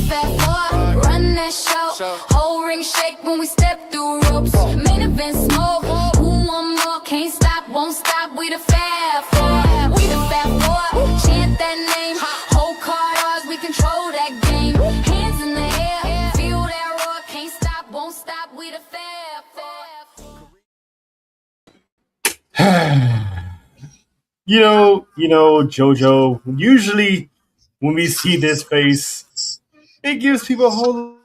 fat four, run that show. Whole ring shake when we step through ropes. Main event smoke. Who want more? Can't stop, won't stop. We the fat four. We the fat four. Chant that name. Whole cars, we control that game. Hands in the air, feel that roar. Can't stop, won't stop. We the fat four. JoJo, usually when we see this face, it gives people a whole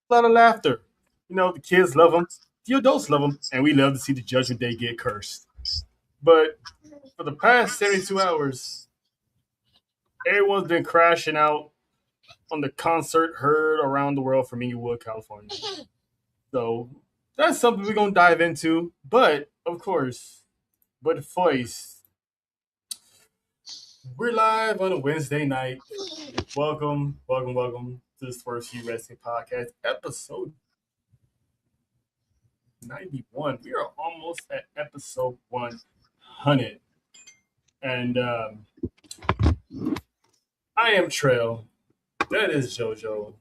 lot of laughter. The kids love him, the adults love him, and we love to see the Judgment Day get cursed. But for the past 72 hours, everyone's been crashing out on the concert heard around the world from Inglewood, California. So that's something we're going to dive into. But, of course, first, we're live on a Wednesday night. Welcome to this S4U Wrestling Podcast, episode 91. We are almost at episode 100. And I am Trail. That is JoJo.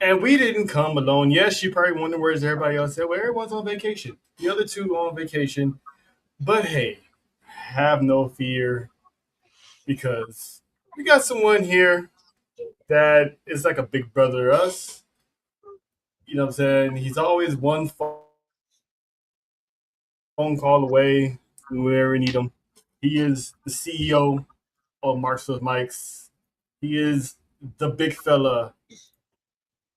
And we didn't come alone. Yes, you probably wonder where's everybody else at. Well, everyone's on vacation. The other two on vacation. But hey, have no fear, because we got someone here that is like a big brother to us. You know what I'm saying? He's always one phone call away whenever we need him. He is the CEO of Marshall's Mics. He is the big fella,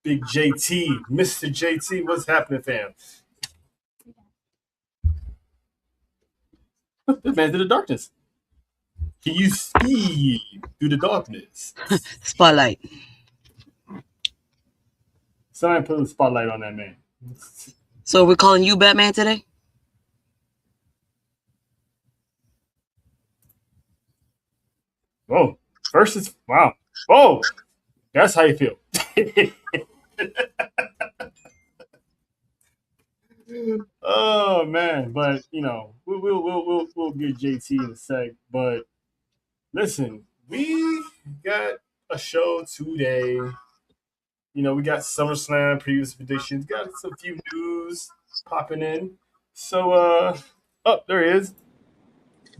Big JT, Mr. JT. What's happening, fam? This man's in the darkness. Can you see through the darkness? Spotlight. Somebody put a spotlight on that man. So we're calling you Batman today? Oh, first is wow. Oh, that's how you feel. Oh man, but we'll get JT in a sec. But listen, we got a show today. We got SummerSlam previous predictions. Got some few news popping in. So there he is,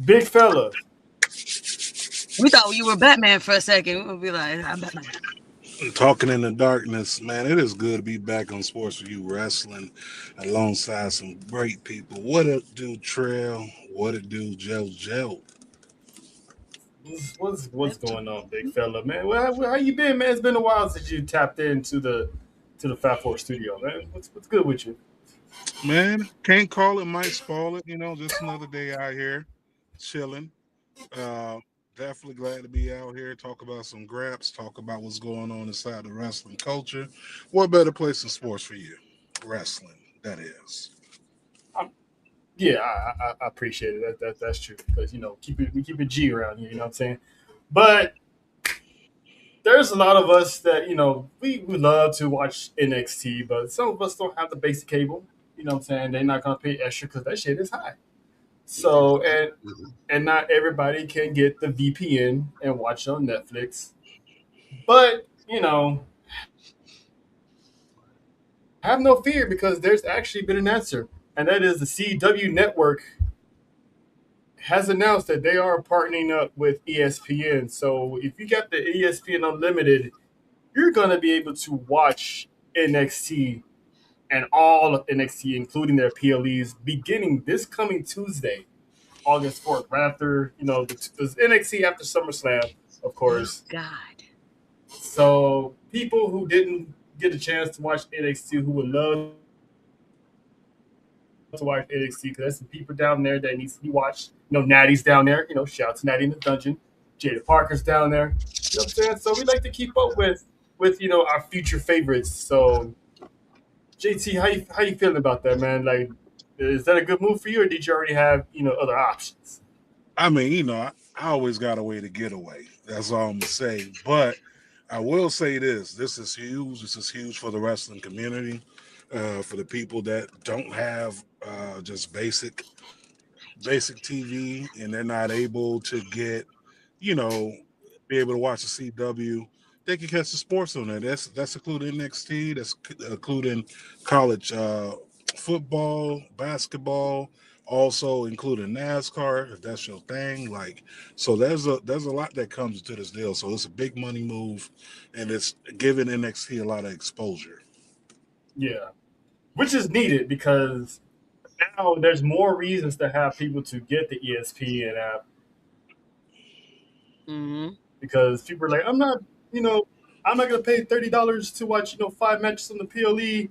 big fella. We thought you were Batman for a second. We'll be like, I'm Batman. Talking in the darkness, man, it is good to be back on S4U Wrestling alongside some great people. What it do, Trail? What it do, JoJo? What's going on, big fella, man? How you been, man? It's been a while since you tapped into the Fat Four studio, man. What's good with you? Man, can't call it, might spoil it. Just another day out here chilling. Definitely glad to be out here, talk about some graps, talk about what's going on inside the wrestling culture. What better place in sports for you? Wrestling, that is. Yeah, I appreciate it. That's true, because we keep it G around here. You know what I'm saying? But there's a lot of us that we love to watch NXT, but some of us don't have the basic cable. You know what I'm saying? They're not gonna pay extra because that shit is high. So and not everybody can get the VPN and watch on Netflix. But have no fear, because there's actually been an answer, and that is the CW network has announced that they are partnering up with ESPN. So if you got the ESPN Unlimited, you're going to be able to watch NXT and all of NXT, including their PLEs, beginning this coming Tuesday, August 4th, right after, the NXT after SummerSlam, of course. God. So people who didn't get a chance to watch NXT, who would love to watch NXT, because there's some people down there that needs to be watched. Natty's down there. Shout out to Natty in the dungeon. Jada Parker's down there. You know what I'm saying? So we like to keep up with our future favorites. So JT, how you feeling about that, man? Like, is that a good move for you, or did you already have other options? I mean, I always got a way to get away. That's all I'm gonna say. But I will say this: this is huge. This is huge for the wrestling community, for the people that don't have just basic TV, and they're not able to get, be able to watch the CW. They can catch the sports on there. That's including NXT. That's including college football, basketball, also including NASCAR if that's your thing. Like, so there's a lot that comes into this deal. So it's a big money move, and it's giving NXT a lot of exposure. Yeah, which is needed because now there's more reasons to have people to get the ESPN app Mm-hmm. because people are like, I'm not gonna pay $30 to watch, 5 matches on the PLE,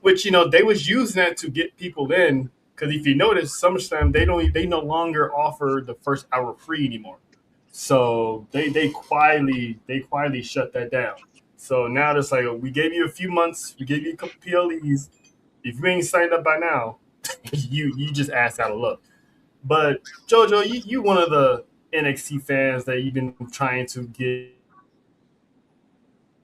which they was using that to get people in. Because if you notice, SummerSlam they no longer offer the first hour free anymore. So they quietly shut that down. So now it's like we gave you a few months, we gave you a couple PLEs. If you ain't signed up by now, you just asked out of luck. But Jojo, you one of the NXT fans that you've been trying to get,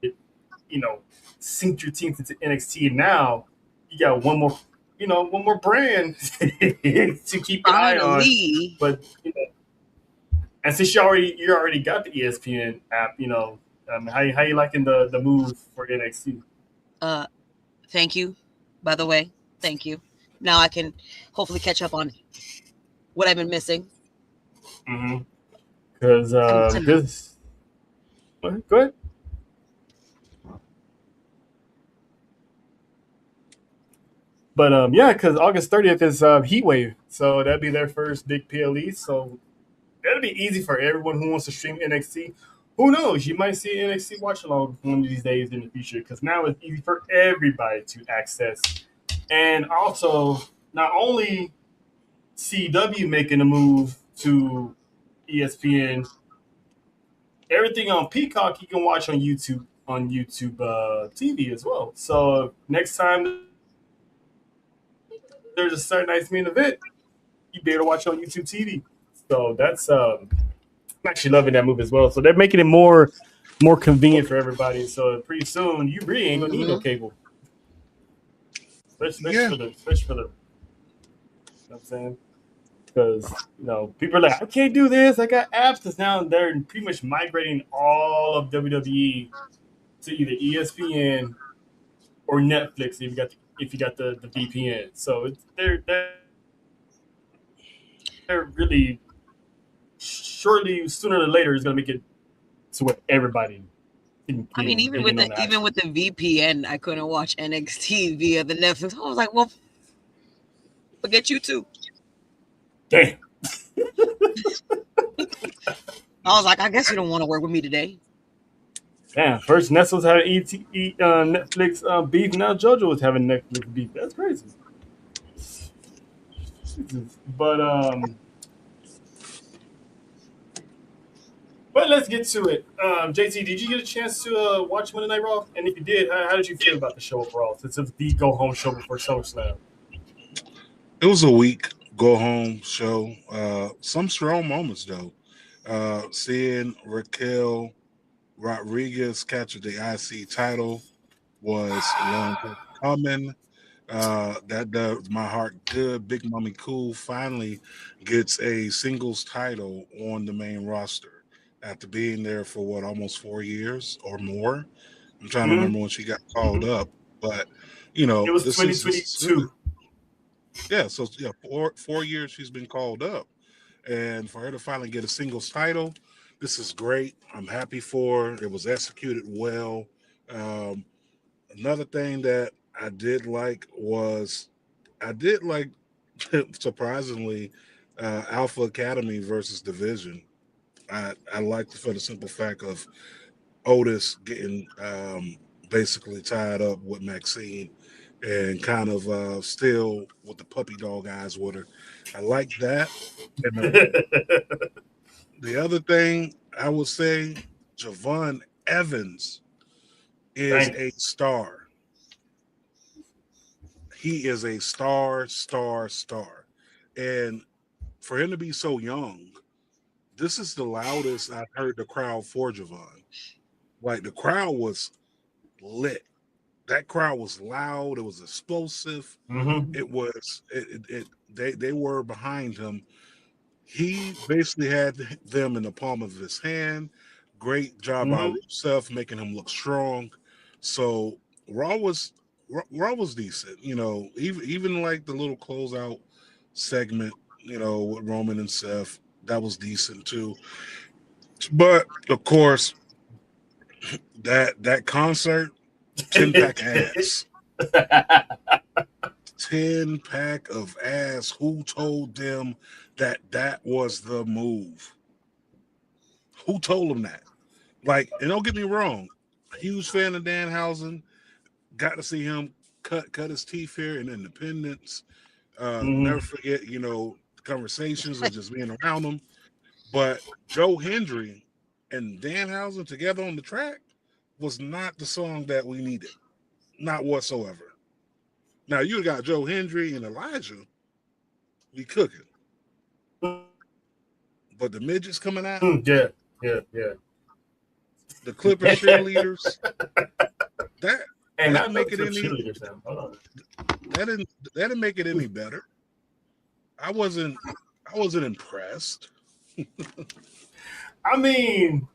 you know, sink your teeth into NXT. And now you got one more brand to keep your eye on. Finally, But and since you already got the ESPN app, how you liking the move for NXT? uh, thank you. By the way, thank you. Now I can hopefully catch up on what I've been missing. Mm-hmm. Because I'm gonna. this. Go ahead. But yeah, because August 30th is Heat Wave, so that'd be their first big PLE. So that'll be easy for everyone who wants to stream NXT. Who knows? You might see an NXT watch along one of these days in the future because now it's easy for everybody to access. And also, not only CW making a move to ESPN, everything on Peacock you can watch on YouTube TV as well. So next time there's a certain nice main event, you be able to watch it on YouTube TV. So that's I'm actually loving that move as well. So they're making it more convenient for everybody. So pretty soon you really ain't gonna need no Mm-hmm. cable, Yeah, especially for the you know what I'm saying, because people are like, I can't do this. I got apps. Because now they're pretty much migrating all of WWE to either ESPN or Netflix if you got the VPN. So they're really surely sooner or later is gonna make it to where everybody can I mean, get in on the even action. with the VPN, I couldn't watch NXT via the Netflix. I was like, well, forget you too. Damn. I was like, I guess you don't want to work with me today. Damn. First Nestle's having Netflix beef. Now JoJo is having Netflix beef. That's crazy. Jesus. But let's get to it. JT, did you get a chance to watch Monday Night Raw? And if you did, how did you feel about the show overall? Since it's the go home show before SummerSlam. it was a week go home show. Some strong moments though. Seeing Raquel Rodriguez capture the IC title was a long time coming. That does my heart good. Big Mommy Cool finally gets a singles title on the main roster after being there for what, almost 4 years or more. I'm trying to Mm-hmm. remember when she got called Mm-hmm. up, but It was this is really, 2022. yeah. So yeah, 4 years she's been called up, and for her to finally get a singles title, this is great. I'm happy for her. It was executed well. Um, Another thing that I did like surprisingly Alpha Academy versus Division. I liked it for the simple fact of Otis getting basically tied up with Maxine and kind of still with the puppy dog eyes with her. I like that. And the other thing I would say, Javon Evans is Thank a star. He is a star. And for him to be so young, this is the loudest I've heard the crowd for Javon. Like the crowd was lit. That crowd was loud. It was explosive. you. Mm-hmm. They were behind him. He basically had them in the palm of his hand. Great job by Rusev making him look strong. So Raw was decent. You know, even like the little closeout segment, you know, with Roman and Seth, that was decent too. But of course, that concert, 10-pack ass. 10-pack of ass. Who told them that was the move? Who told them that? Like, and don't get me wrong, huge fan of Danhausen. Got to see him cut his teeth here in Independence. Never forget, you know, conversations or just being around him. But Joe Hendry and Danhausen together on the track was not the song that we needed, not whatsoever. Now you got Joe Hendry and Elijah be cooking, but the midgets coming out, yeah. the Clippers cheerleaders, that And didn't make it any any. cheerleaders now. Hold on. That didn't make it any better. I wasn't impressed. I mean,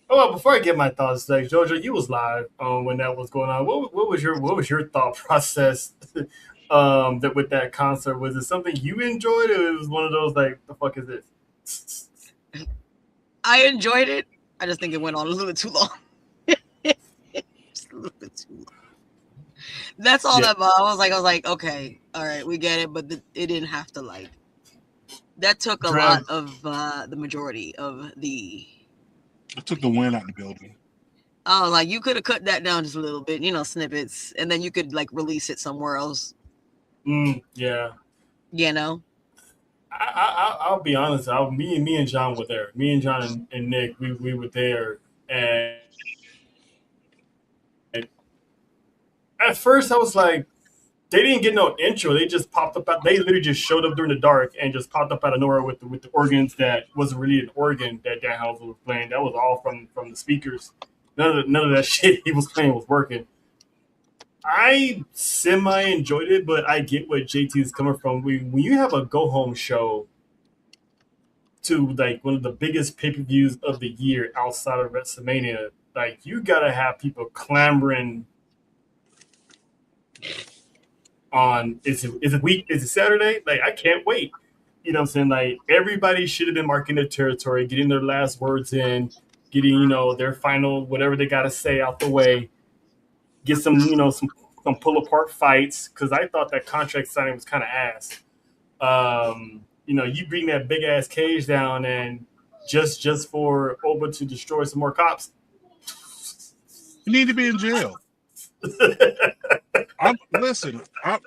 well, before I get my thoughts, like Jojo, you was live when that was going on. What was your thought process that with that concert? Was it something you enjoyed, or it was one of those like, the fuck is this? I enjoyed it. I just think it went on a little bit too long. Just a little bit too long. That's all that I was like, okay, all right, we get it, but it didn't have to like. That took a lot of the majority of the. I took the win out of the building. Oh, like you could have cut that down just a little bit, you know, snippets, and then you could like release it somewhere else. Yeah. You know. I'll be honest. Me and John were there. Me and John and Nick, we were there, and at first I was like, they didn't get no intro. They just popped up. They literally just showed up during the dark and just popped up out of nowhere with the organs that wasn't really an organ that Danhausen was playing. That was all from the speakers. None of that shit he was playing was working. I semi enjoyed it, but I get what JT is coming from. When you have a go home show to like one of the biggest pay per views of the year outside of WrestleMania, like you gotta have people clamoring on is it Saturday? Like I can't wait. You know what I'm saying? Like everybody should have been marking their territory, getting their last words in, getting, you know, their final whatever they gotta say out the way. Get some, you know, some pull apart fights, because I thought that contract signing was kind of ass. You know, you bring that big ass cage down and just for Oba to destroy some more cops. You need to be in jail. Listen, I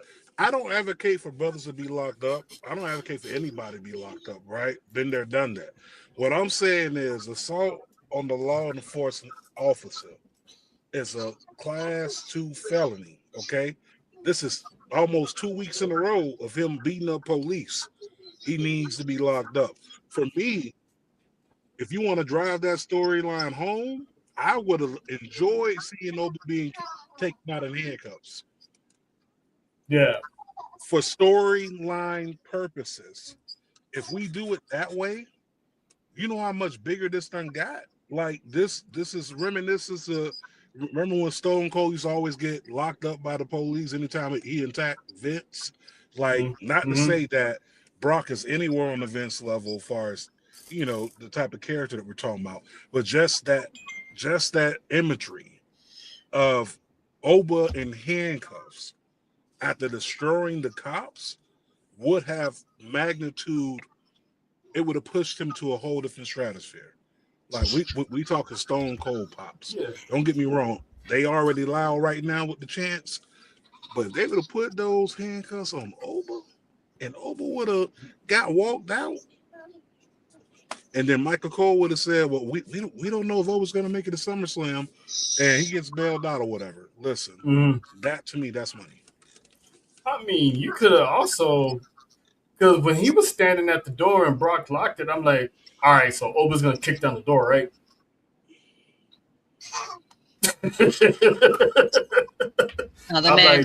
don't advocate for brothers to be locked up. I don't advocate for anybody to be locked up, right? Been there, done that. What I'm saying is assault on the law enforcement officer is a class 2 felony, okay? This is almost 2 weeks in a row of him beating up police. He needs to be locked up. For me, if you want to drive that storyline home, I would have enjoyed seeing Oba being taken out in handcuffs. Yeah. For storyline purposes, if we do it that way, you know how much bigger this thing got? Like this is reminiscent of, remember when Stone Cold used to always get locked up by the police anytime he attacked Vince? Like, not to say that Brock is anywhere on the Vince level as far as, you know, the type of character that we're talking about, but just that imagery of Oba in handcuffs after destroying the cops would have magnitude. It would have pushed him to a whole different stratosphere. Like we talking Stone Cold pops. Yeah. Don't get me wrong. They already loud right now with the chants, but if they would have put those handcuffs on Oba, and Oba would have got walked out, and then Michael Cole would have said, well, we don't know if Oba's going to make it to SummerSlam, and he gets bailed out or whatever. Listen, that to me, that's money. I mean, you could have also, because when he was standing at the door and Brock locked it, I'm like, all right, so Oba's going to kick down the door, right? No, that man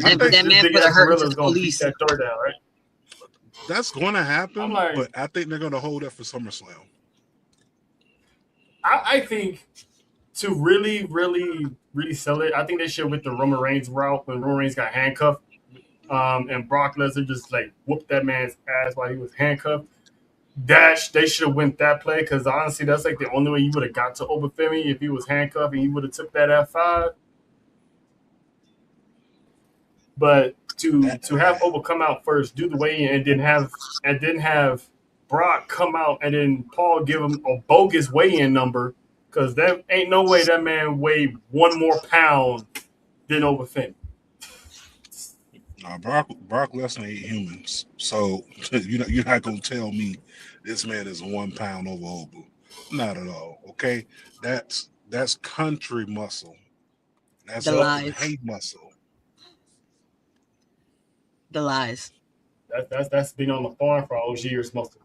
put a hurt into the police. That door down, right? That's going to happen, but I think they're going to hold that for SummerSlam. I think to really, really, really sell it, I think they should with the Roman Reigns route when Roman Reigns got handcuffed, and Brock Lesnar just like whooped that man's ass while he was handcuffed. Dash, they should have went that play because honestly, that's like the only way you would have got to Obafemi if he was handcuffed and he would have took that F5. But to have Oba come out first, do the weigh in, and then have Brock come out and then Paul give him a bogus weigh in number because that ain't no way that man weighed one more pound than Obafemi. Nah, Brock Lesnar ain't humans, so you're not gonna tell me this man is 1 pound over Obu. Not at all. Okay, that's country muscle. That's The lies. hate muscle. The lies. That's been on the farm for all those years, muscle.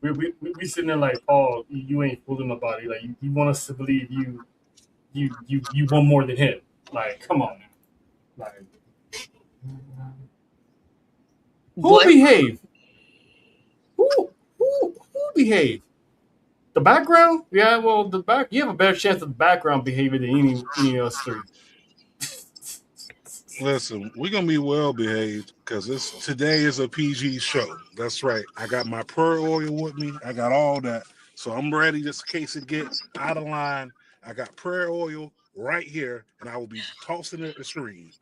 we sitting there like, Paul, you ain't fooling nobody. Like you want us to believe you want more than him. Like, come on now. Like, who What? behave? Who behave? The background? Yeah, well, the back. You have a better chance of the background behavior than any of us three. Listen, we're gonna be well behaved because today is a PG show. That's right. I got my prayer oil with me. I got all that, so I'm ready just in case it get out of line. I got prayer oil right here, and I will be tossing it at the screen.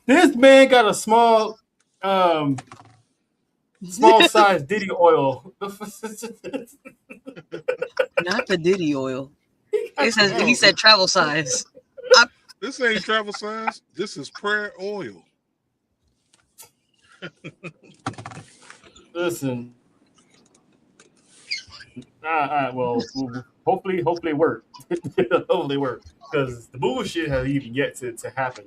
This man got a small size Diddy oil. Not the Diddy oil. He said travel size. This ain't travel size. This is prayer oil. Listen. Well, hopefully it work. Hopefully it work. Because the bullshit has even yet to happen.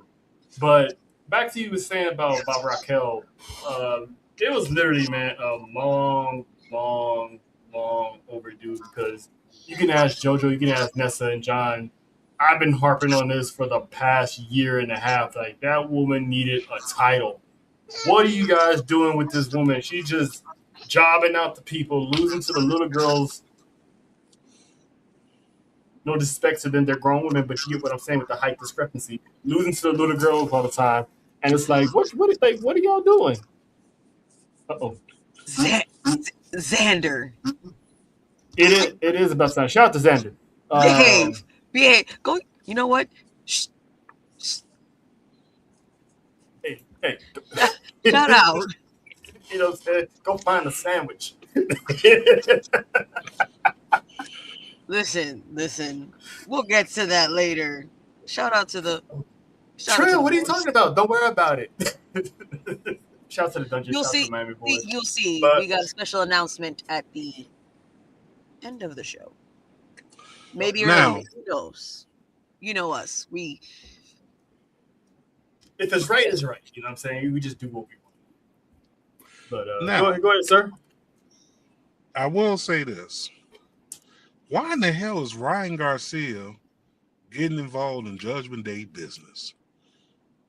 But back to you was saying about Raquel. It was literally, man, a long overdue because you can ask JoJo, you can ask Nessa and John. I've been harping on this for the past year and a half. Like, that woman needed a title. What are you guys doing with this woman? She just jobbing out the people, losing to the little girls. No disrespect to them, they're grown women, but you get what I'm saying with the height discrepancy. Losing to the little girls all the time. And it's like, what are y'all doing? Uh-oh. Xander. It is about time. Shout out to Xander. Behave. Go. You know what? Shh. Hey. Shout out. You know what I'm saying? Go find a sandwich. Listen. We'll get to that later. Shout out to the. Trill, what are you talking about? Don't worry about it. Shout out to the Dungeon. You'll shout see. Out to Miami Boys. You'll see. But, we got a special announcement at the end of the show. Maybe early. Who knows? You know us. If it's right, it's right. You know what I'm saying? We just do what we want. But go ahead, sir. I will say this. Why in the hell is Ryan Garcia getting involved in Judgment Day business?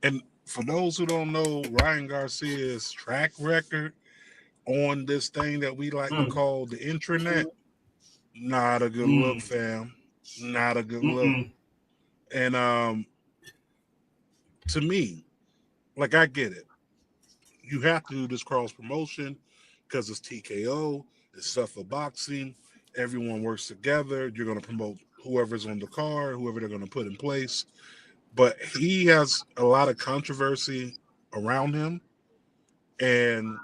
And for those who don't know, Ryan Garcia's track record on this thing that we like to call the intranet, not a good look, fam. Not a good look. And to me, like, I get it. You have to do this cross promotion because it's TKO, it's stuff for boxing. Everyone works together. You're going to promote whoever's on the card, whoever they're going to put in place. But he has a lot of controversy around him. And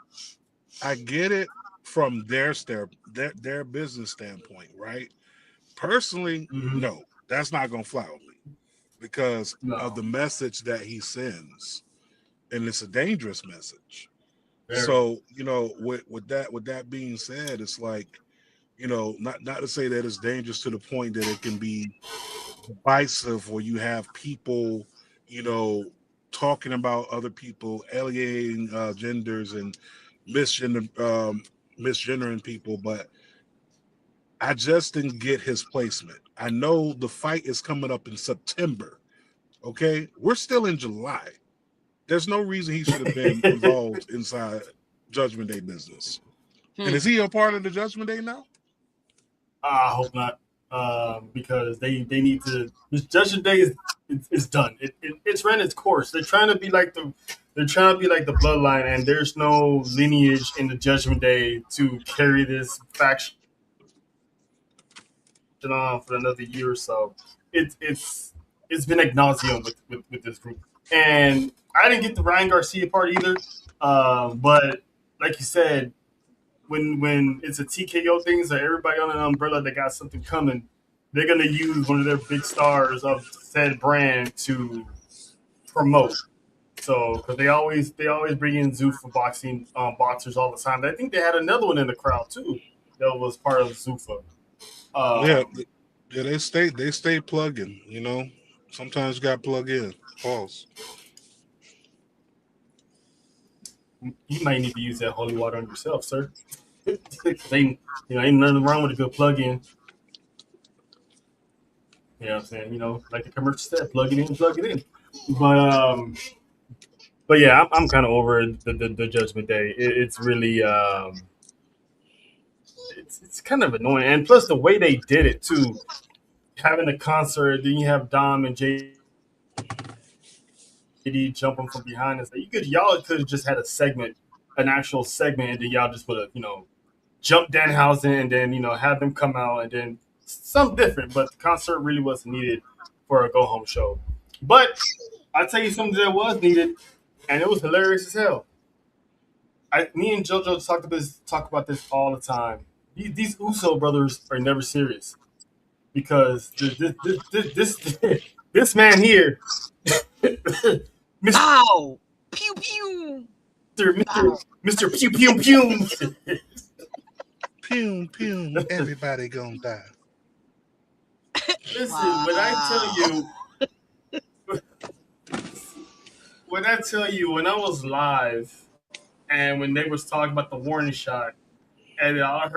I get it from their business standpoint, right? Personally, no, that's not going to fly with me because of the message that he sends. And it's a dangerous message. Very. So, with that being said, it's like, not to say that it's dangerous to the point that it can be divisive where you have people, talking about other people, alienating genders and misgendering people, but I just didn't get his placement. I know the fight is coming up in September. Okay, we're still in July. There's no reason he should have been involved inside Judgment Day business. And is he a part of the Judgment Day now? I hope not, because they need to. This Judgment Day is done. It's ran its course. They're trying to be like the bloodline, and there's no lineage in the Judgment Day to carry this faction on for another year or so. It's been ad nauseum with this group, and I didn't get the Ryan Garcia part either. But like you said, when it's a TKO thing, so everybody on an umbrella that got something coming, they're gonna use one of their big stars of said brand to promote. So because they always bring in Zuffa boxing boxers all the time. I think they had another one in the crowd too that was part of Zuffa. Yeah, Um, yeah, they stay plugging. Sometimes you got to plug in. Pause. you might need to use that holy water on yourself, sir. Ain't nothing wrong with a good plug-in. You know what I'm saying? Like the commercial said, plug it in, plug it in. But um, but yeah, I'm kind of over the Judgment Day. It's really it's kind of annoying, and plus the way they did it too, having a concert, then you have Dom and JD jumping from behind us. Y'all could have just had a segment, an actual segment, and then y'all just would have jump Danhausen and then have them come out and then something different. But the concert really wasn't needed for a go home show. But I tell you something that was needed, and it was hilarious as hell. Me and JoJo talk about this all the time. These Uso brothers are never serious because this man here, Mister Bow. Pew pew. Mister Bow. Mister Pew Pew Pew. Pew pew. Everybody gonna die. Listen, when I tell you, when I was live and when they was talking about the warning shot, and I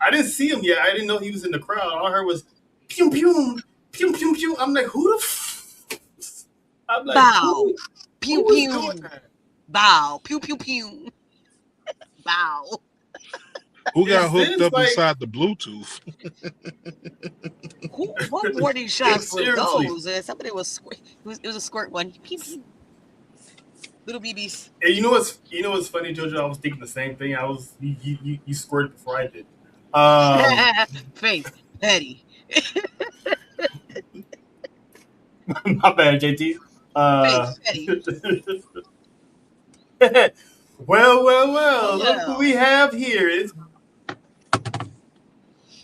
didn't see him yet. I didn't know he was in the crowd. All I heard was pew pew pew pew pew. I'm like, who the? I'm like, Bow. Pew who is pew. doing that? Bow. Pew pew pew. Bow. Who got Is hooked this up like inside the Bluetooth? What warning shots were seriously? those? Somebody was squirt. It was a squirt one. Pew pew. Little BBs. And you know what's funny, Jojo? I was thinking the same thing. I was you squirted before I did. Um, Faith. Petty. my bad, JT. Faith. Petty. Well. Look who Well. we have here. It's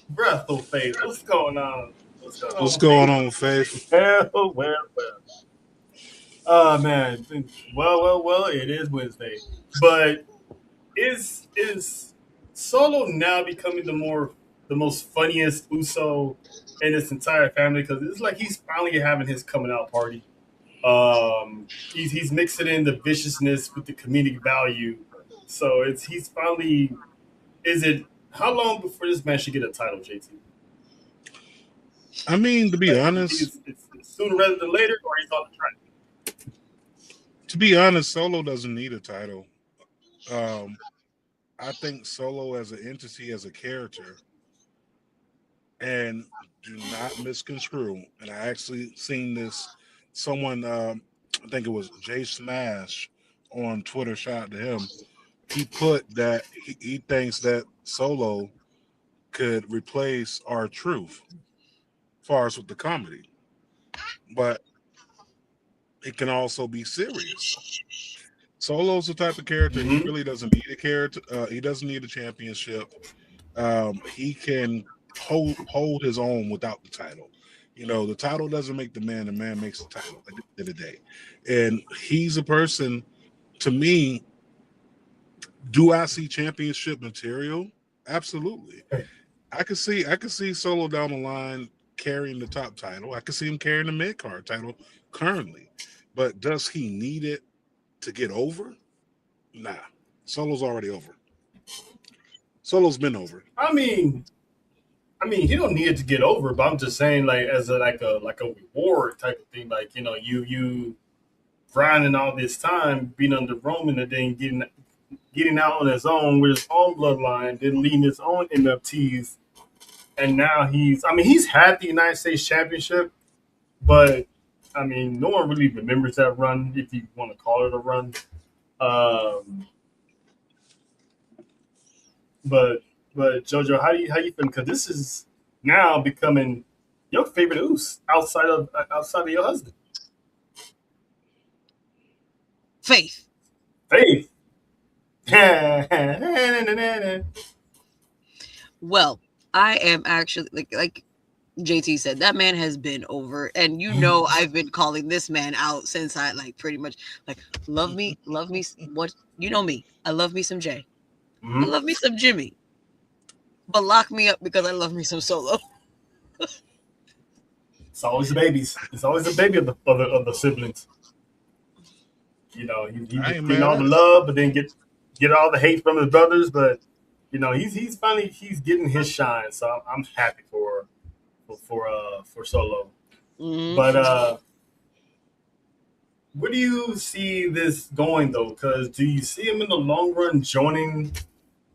Breath of Faith. What's going on? What's going What's on, going Faith? on, Faith? Well. Oh man. Well. It is Wednesday, but is Solo now becoming the most funniest Uso in this entire family? Because it's like he's finally having his coming out party. He's mixing in the viciousness with the comedic value. So he's finally. Is it how long before this man should get a title, JT? I mean, to be Like, you think honest, it's sooner rather than later, or he's on the track? Solo doesn't need a title. Um, I think Solo as an entity, as a character, and do not misconstrue. And I actually seen this. Someone, I think it was Jay Smash on Twitter, shout out to him. He put that he thinks that Solo could replace our truth, as far as with the comedy, but it can also be serious. Solo's the type of character he Mm-hmm. really doesn't need a character. He doesn't need a championship. He can hold his own without the title. The title doesn't make the man makes the title at the end of the day. And he's a person, to me, do I see championship material? Absolutely. I could see Solo down the line carrying the top title. I could see him carrying the mid card title currently. But does he need it to get over? Nah. Solo's already over. Solo's been over. I mean, he don't need it to get over, but I'm just saying, like, as a reward type of thing, like you grinding all this time, being under Roman, and then getting out on his own with his own bloodline, then leading his own MFTs, and now he's had the United States Championship, but I mean, no one really remembers that run, if you want to call it a run. Um, but Jojo, how you feeling? Because this is now becoming your favorite Uso outside of your husband, Faith. Faith. Well, I am actually like JT said, that man has been over, and I've been calling this man out since I pretty much love me. What me? I love me some Jay. I Mhm. love me some Jimmy, but lock me up because I love me some Solo. It's always the babies. It's always the baby of the siblings. He I ain't getting mad all the at it. love, but then get all the hate from his brothers. But he's finally getting his shine. So I'm happy for Solo. Mm-hmm. But where do you see this going though? Because do you see him in the long run joining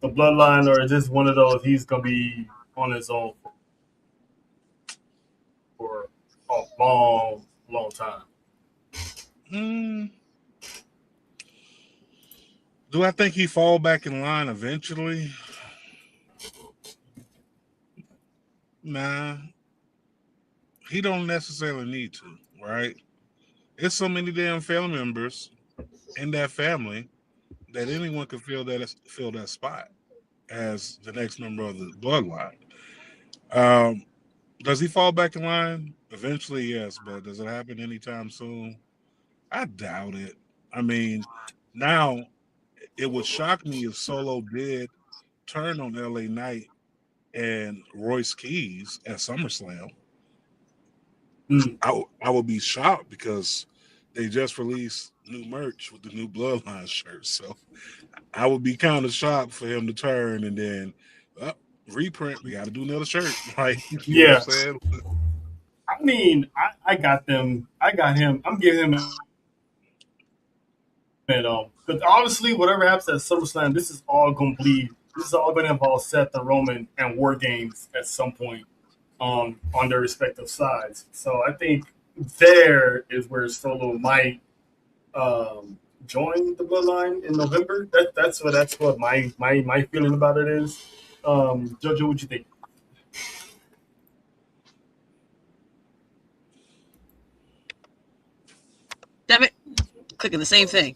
the bloodline, or is this one of those he's gonna be on his own for a long, long time? Hmm. Do I think he fall back in line eventually? Nah, he don't necessarily need to, right? It's so many damn family members in that family that anyone could fill that spot as the next member of the bloodline. Um, does he fall back in line? Eventually, yes, but does it happen anytime soon? I doubt it. I mean, now it would shock me if Solo did turn on LA Knight and Royce Keys at SummerSlam. Mm. I would be shocked because they just released new merch with the new Bloodline shirt. So I would be kind of shocked for him to turn and then reprint. We got to do another shirt. Like, you know what I'm Yeah, saying? I mean, I got them. I got him. I'm giving him it. But honestly, whatever happens at SummerSlam, this is all gonna bleed. This is all gonna involve Seth and Roman and War Games at some point on their respective sides. So I think there is where Solo might join the Bloodline in November. That's what my feeling about it is. Jojo, what you think? Damn it, clicking the same thing.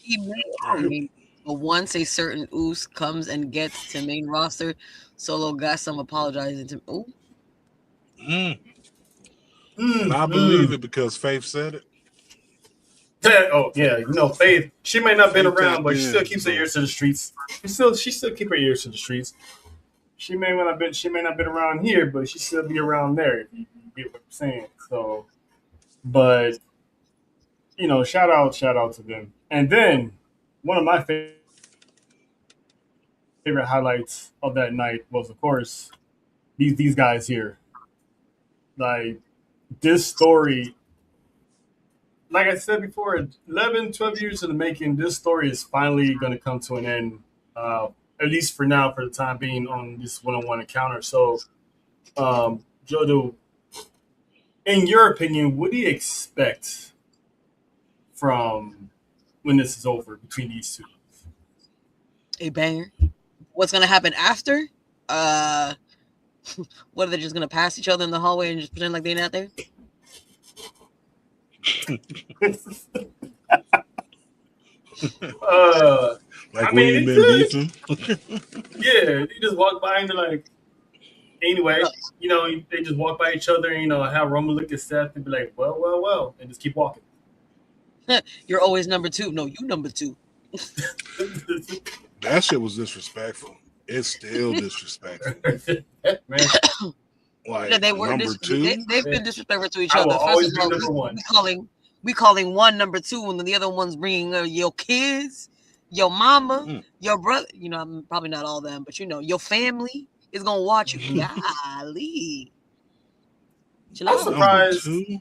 He may, I mean, but once a certain Oos comes and gets to main roster, Solo got some apologizing to. Oh, Mm. And Mm, I believe mm. it because Faith said it. Oh yeah, Faith. She may not been Faith around, tapped but she still in. keeps her So ears to the streets. She still keep her ears to the streets. She may not been around here, but she still be around there. If you get what I'm saying. So, but shout out to them. And then one of my favorite highlights of that night was, of course, these guys here. Like this story, like I said before, 11, 12 years in the making, this story is finally going to come to an end, at least for now, for the time being, on this one-on-one encounter. So, Jodo, in your opinion, what do you expect from when this is over between these two? a banger. What's gonna happen after? Uh, what are they just gonna pass each other in the hallway and just pretend like they're not there? I like we mean, ain't it been could. beefing. Yeah, you just walk by and they're like, anyway, they just walk by each other and, have Roman look at Seth and be like, well, well, well, and just keep walking. You're always number two. No, you number two. That shit was disrespectful. It's still disrespectful. Man, Yeah, Like they were number two. they've been disrespectful to each I will other. First always of be all, number one. we calling one number two, and then the other one's bringing your kids, your mama, Mm. your brother. I'm probably not all them, but your family is gonna watch you. Mhm. Golly, chill I'm out. Number surprised. two.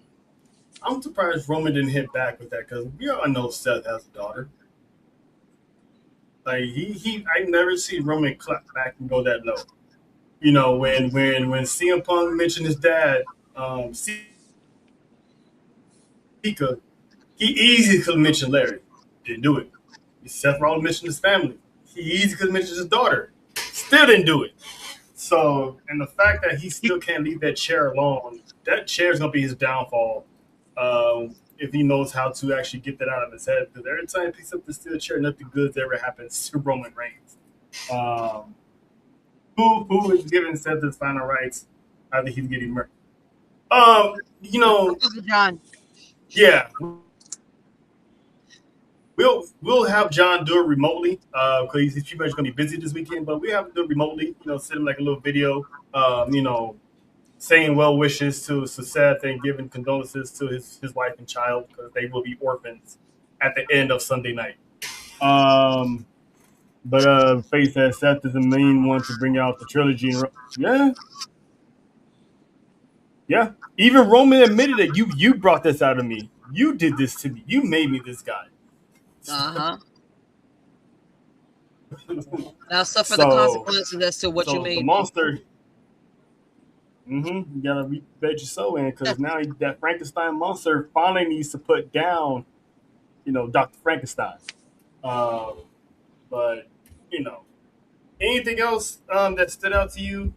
I'm surprised Roman didn't hit back with that because we all know Seth has a daughter. Like I never see Roman clap back and go that low. when CM Punk mentioned his dad, Sika, he easily could have mentioned Larry. Didn't do it. Seth Rollins mentioned his family. He easily could have mentioned his daughter. Still didn't do it. So, and the fact that he still can't leave that chair alone, that chair is going to be his downfall if he knows how to actually get that out of his head. Because every time he picks up the steel chair, nothing good ever happens to Roman Reigns. Um, who is giving Seth his final rights after he's getting murdered? John. Yeah, we'll have John do it remotely because he's pretty much going to be busy this weekend. But we have to do it remotely. Send him like a little video. Saying well wishes to Seth and giving condolences to his wife and child because they will be orphans at the end of Sunday night. But Faith says Seth is the main one to bring out the trilogy. Yeah, yeah. Even Roman admitted that you brought this out of me. You did this to me. You made me this guy. Uh-huh. Now suffer the So consequences as to what you the made. monster. You gotta bet your soul in because now that Frankenstein monster finally needs to put down, Dr. Frankenstein. Um, but you know, anything else that stood out to you,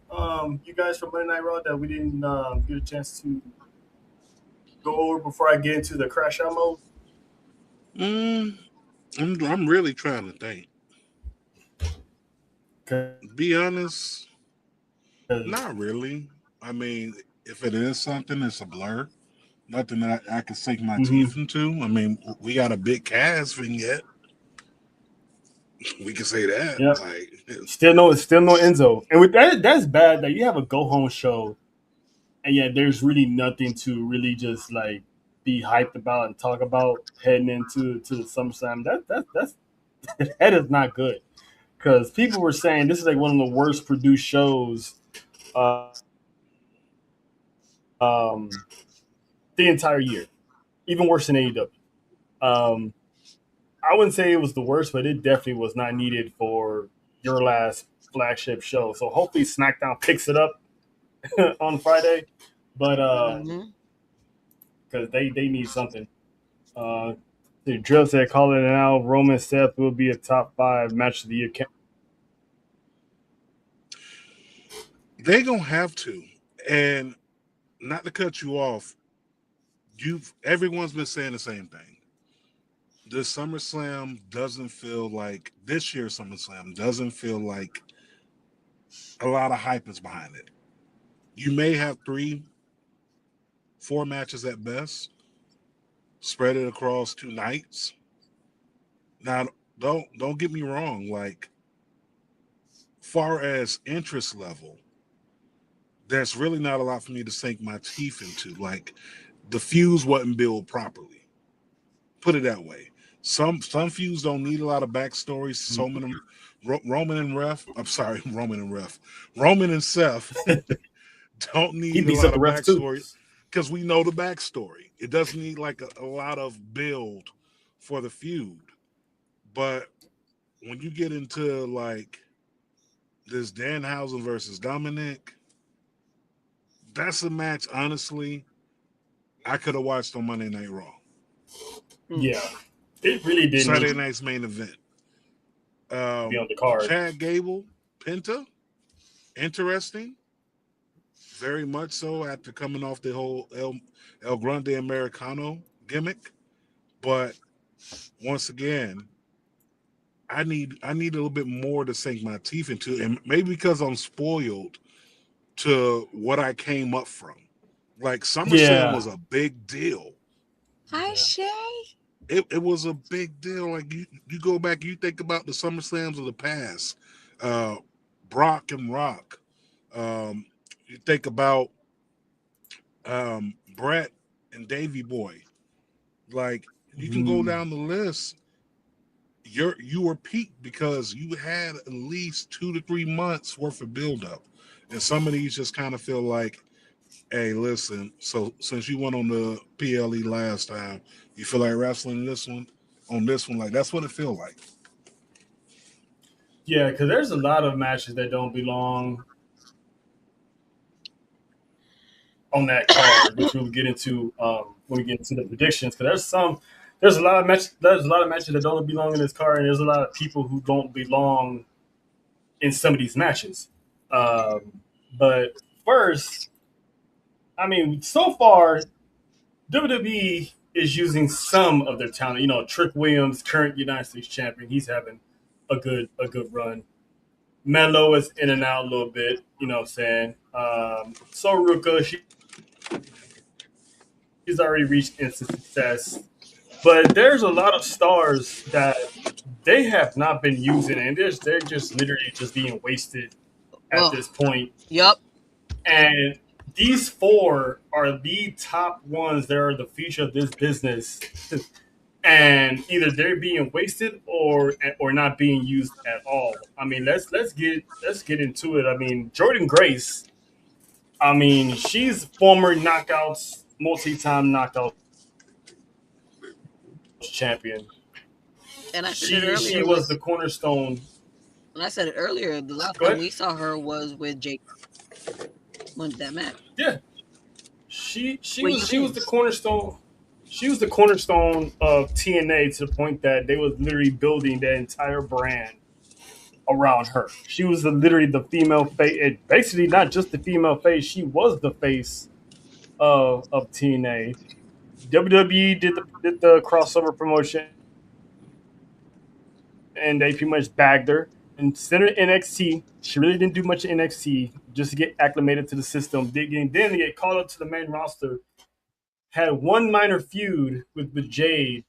you guys from Monday Night Raw that we didn't get a chance to go over before I get into the crash out mode? Mm, I'm really trying to think. Be honest, not really. I mean, if it is something, it's a blur. Nothing that I can sink my teeth into. I mean, we got a big cast vignette. We can say that. Yeah. Like, Still no Enzo, and with that's bad that you have a go home show, and yet there's really nothing to really just like be hyped about and talk about heading into the SummerSlam. That's that is not good because people were saying this is like one of the worst produced shows um, the entire year, even worse than AEW. Um, I wouldn't say it was the worst, but it definitely was not needed for your last flagship show. So hopefully SmackDown picks it up on Friday, but because they need something. The drill said, "Call it now. Roman Seth will be a top 5 match of the year." they gonna have to. And not to cut you off, everyone's been saying the same thing. This SummerSlam doesn't feel like this year's SummerSlam doesn't feel like a lot of hype is behind it. You may have 4 matches at best, spread it across 2 nights. Now, don't get me wrong. Like, far as interest level, there's really not a lot for me to sink my teeth into. Like, the fuse wasn't built properly. Put it that way. Some feuds don't need a lot of backstories. So many Roman and Ref. I'm sorry, Roman and Ref. Roman and Seth don't He need a beats lot up the of refs too. backstory because we know the backstory. It doesn't need like a lot of build for the feud. But when you get into like this Danhausen versus Dominic, that's a match, honestly, I could have watched on Monday Night Raw. Yeah, it really didn't Saturday need night's main event. to be on the card. Chad Gable, Penta, interesting. Very much so after coming off the whole El Grande Americano gimmick. But once again, I need a little bit more to sink my teeth into. And maybe because I'm spoiled to what I came up from. Like, SummerSlam was a big deal. Hi, Shay. It was a big deal. Like, you go back, you think about the SummerSlams of the past. Brock and Rock. You think about Brett and Davey Boy. Like, you can go down the list. You were peaked because you had at least 2 to 3 months worth of buildup. And some of these just kind of feel like, hey, listen, so since you went on the PLE last time, you feel like wrestling this one on this one? Like, that's what it feels like. Yeah, because there's a lot of matches that don't belong on that card, which we'll get into when we get into the predictions. Because there's a lot of matches that don't belong in this card, and there's a lot of people who don't belong in some of these matches. But first, I mean, so far WWE is using some of their talent. You know, Trick Williams, current United States champion, he's having a good run. Melo is in and out a little bit. You know what I'm saying? Soruka, she's already reached instant success. But there's a lot of stars that they have not been using, and they're just literally just being wasted at Oh, this point. yep. And these four are the top ones that are the future of this business. And either they're being wasted or not being used at all. I mean, let's get into it. I mean, Jordan Grace. I mean, she's former knockouts, multi-time knockouts champion. And I said it She earlier was with the cornerstone. and I said it earlier, the last Go time ahead. we saw her was with Jake. Won that match. Yeah, she Wait, was you she was think? the cornerstone. She was the cornerstone of TNA to the point that they was literally building their entire brand around her. She was literally the female face. Basically, not just the female face. She was the face of TNA. WWE did the crossover promotion, and they pretty much bagged her and sent her to NXT. She really didn't do much in NXT just to get acclimated to the system. Then they get called up to the main roster. Had one minor feud with Jade,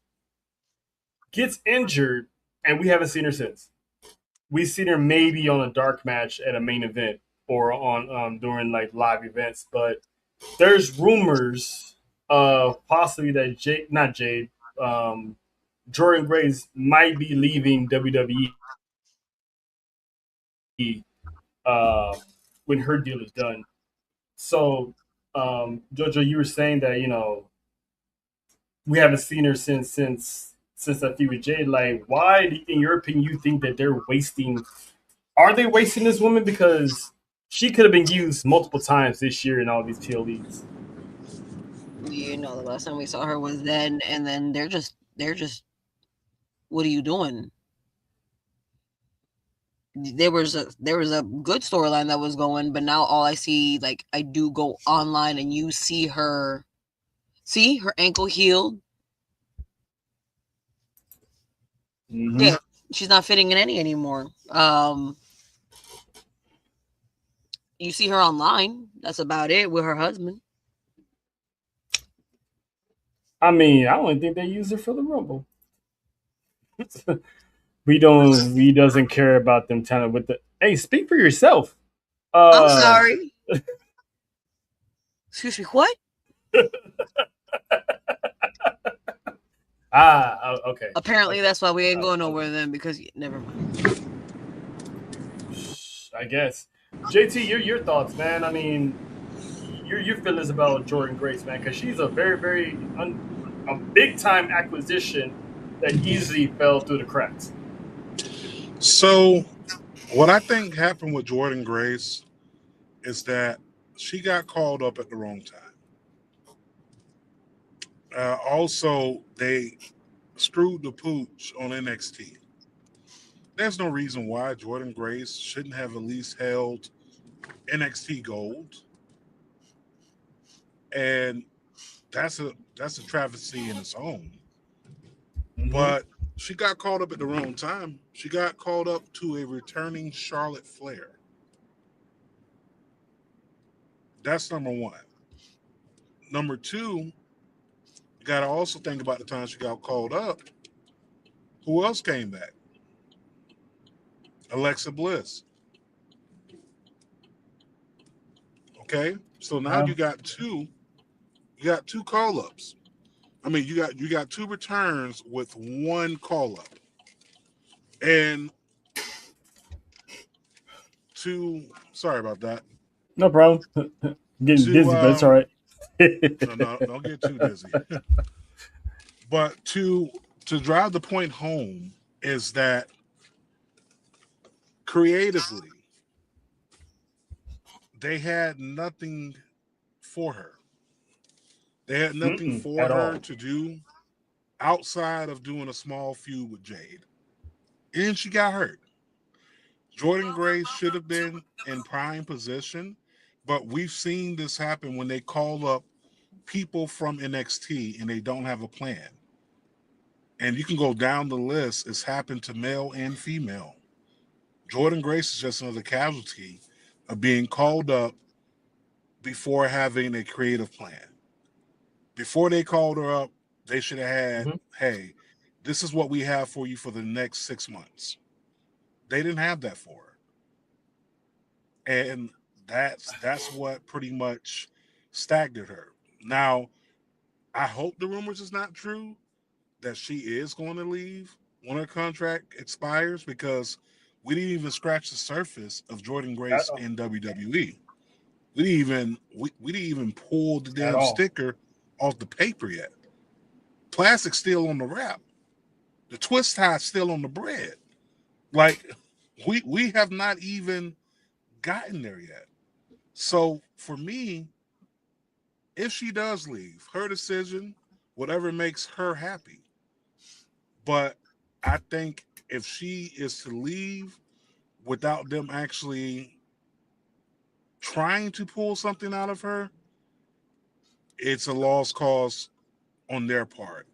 gets injured, and we haven't seen her since. We've seen her maybe on a dark match at a main event or on during like live events, but there's rumors possibly that not Jade, um, Jordan Grace might be leaving WWE uh, when her deal is done. So, Jojo, you were saying that we haven't seen her since that feud with Jade. Like, why, in your opinion, you think that they're wasting? Are they wasting this woman because she could have been used multiple times this year in all these PLEs? You know, the last time we saw her was then, and then they're just. What are you doing? There was a good storyline that was going, but now all I see, like, I do go online and you see her ankle healed. Mm-hmm. Yeah, she's not fitting in any anymore. You see her online. That's about it with her husband. I mean, I don't think they use her for the Rumble. We don't. We doesn't care about them telling with the. Hey, speak for yourself. I'm Uh, sorry. Excuse me, what? Okay. Apparently, Okay. that's why we ain't going Okay. nowhere then because never mind. I guess. JT, your thoughts, man. I mean, your feelings about Jordan Grace, man, because she's a a big time acquisition that easily fell through the cracks. So, what I think happened with Jordan Grace is that she got called up at the wrong time. Also, they screwed the pooch on NXT. There's no reason why Jordan Grace shouldn't have at least held NXT Gold, and that's a travesty in its own. Mm-hmm. But she got called up at the wrong time. She got called up to a returning Charlotte Flair. That's number one. Number two, you got to also think about the time she got called up. Who else came back? Alexa Bliss. Okay, so now Uh, You got two call ups. I mean, you got two returns with one call up, and two. Sorry about that. no problem. I'm getting To dizzy, but it's all right. no, no, don't get too dizzy. But to drive the point home is that creatively they had nothing for her. They had nothing Mm-mm, for at her all. to do outside of doing a small feud with Jade. And she got hurt. Jordan Grace should have been in prime position, but we've seen this happen when they call up people from NXT and they don't have a plan. And you can go down the list. It's happened to male and female. Jordan Grace is just another casualty of being called up before having a creative plan. Before they called her up, they should have had, Mhm. hey, this is what we have for you for the next 6 months. They didn't have that for her. And that's what pretty much staggered her. Now, I hope the rumors is not true that she is going to leave when her contract expires because we didn't even scratch the surface of Jordan At Grace all. in WWE. We didn't even pull the At damn all. sticker off the paper yet. Plastic's still on the wrap. The twist tie's still on the bread. Like we have not even gotten there yet. So for me, if she does leave, her decision, whatever makes her happy. But I think if she is to leave without them actually trying to pull something out of her, it's a lost cause on their part.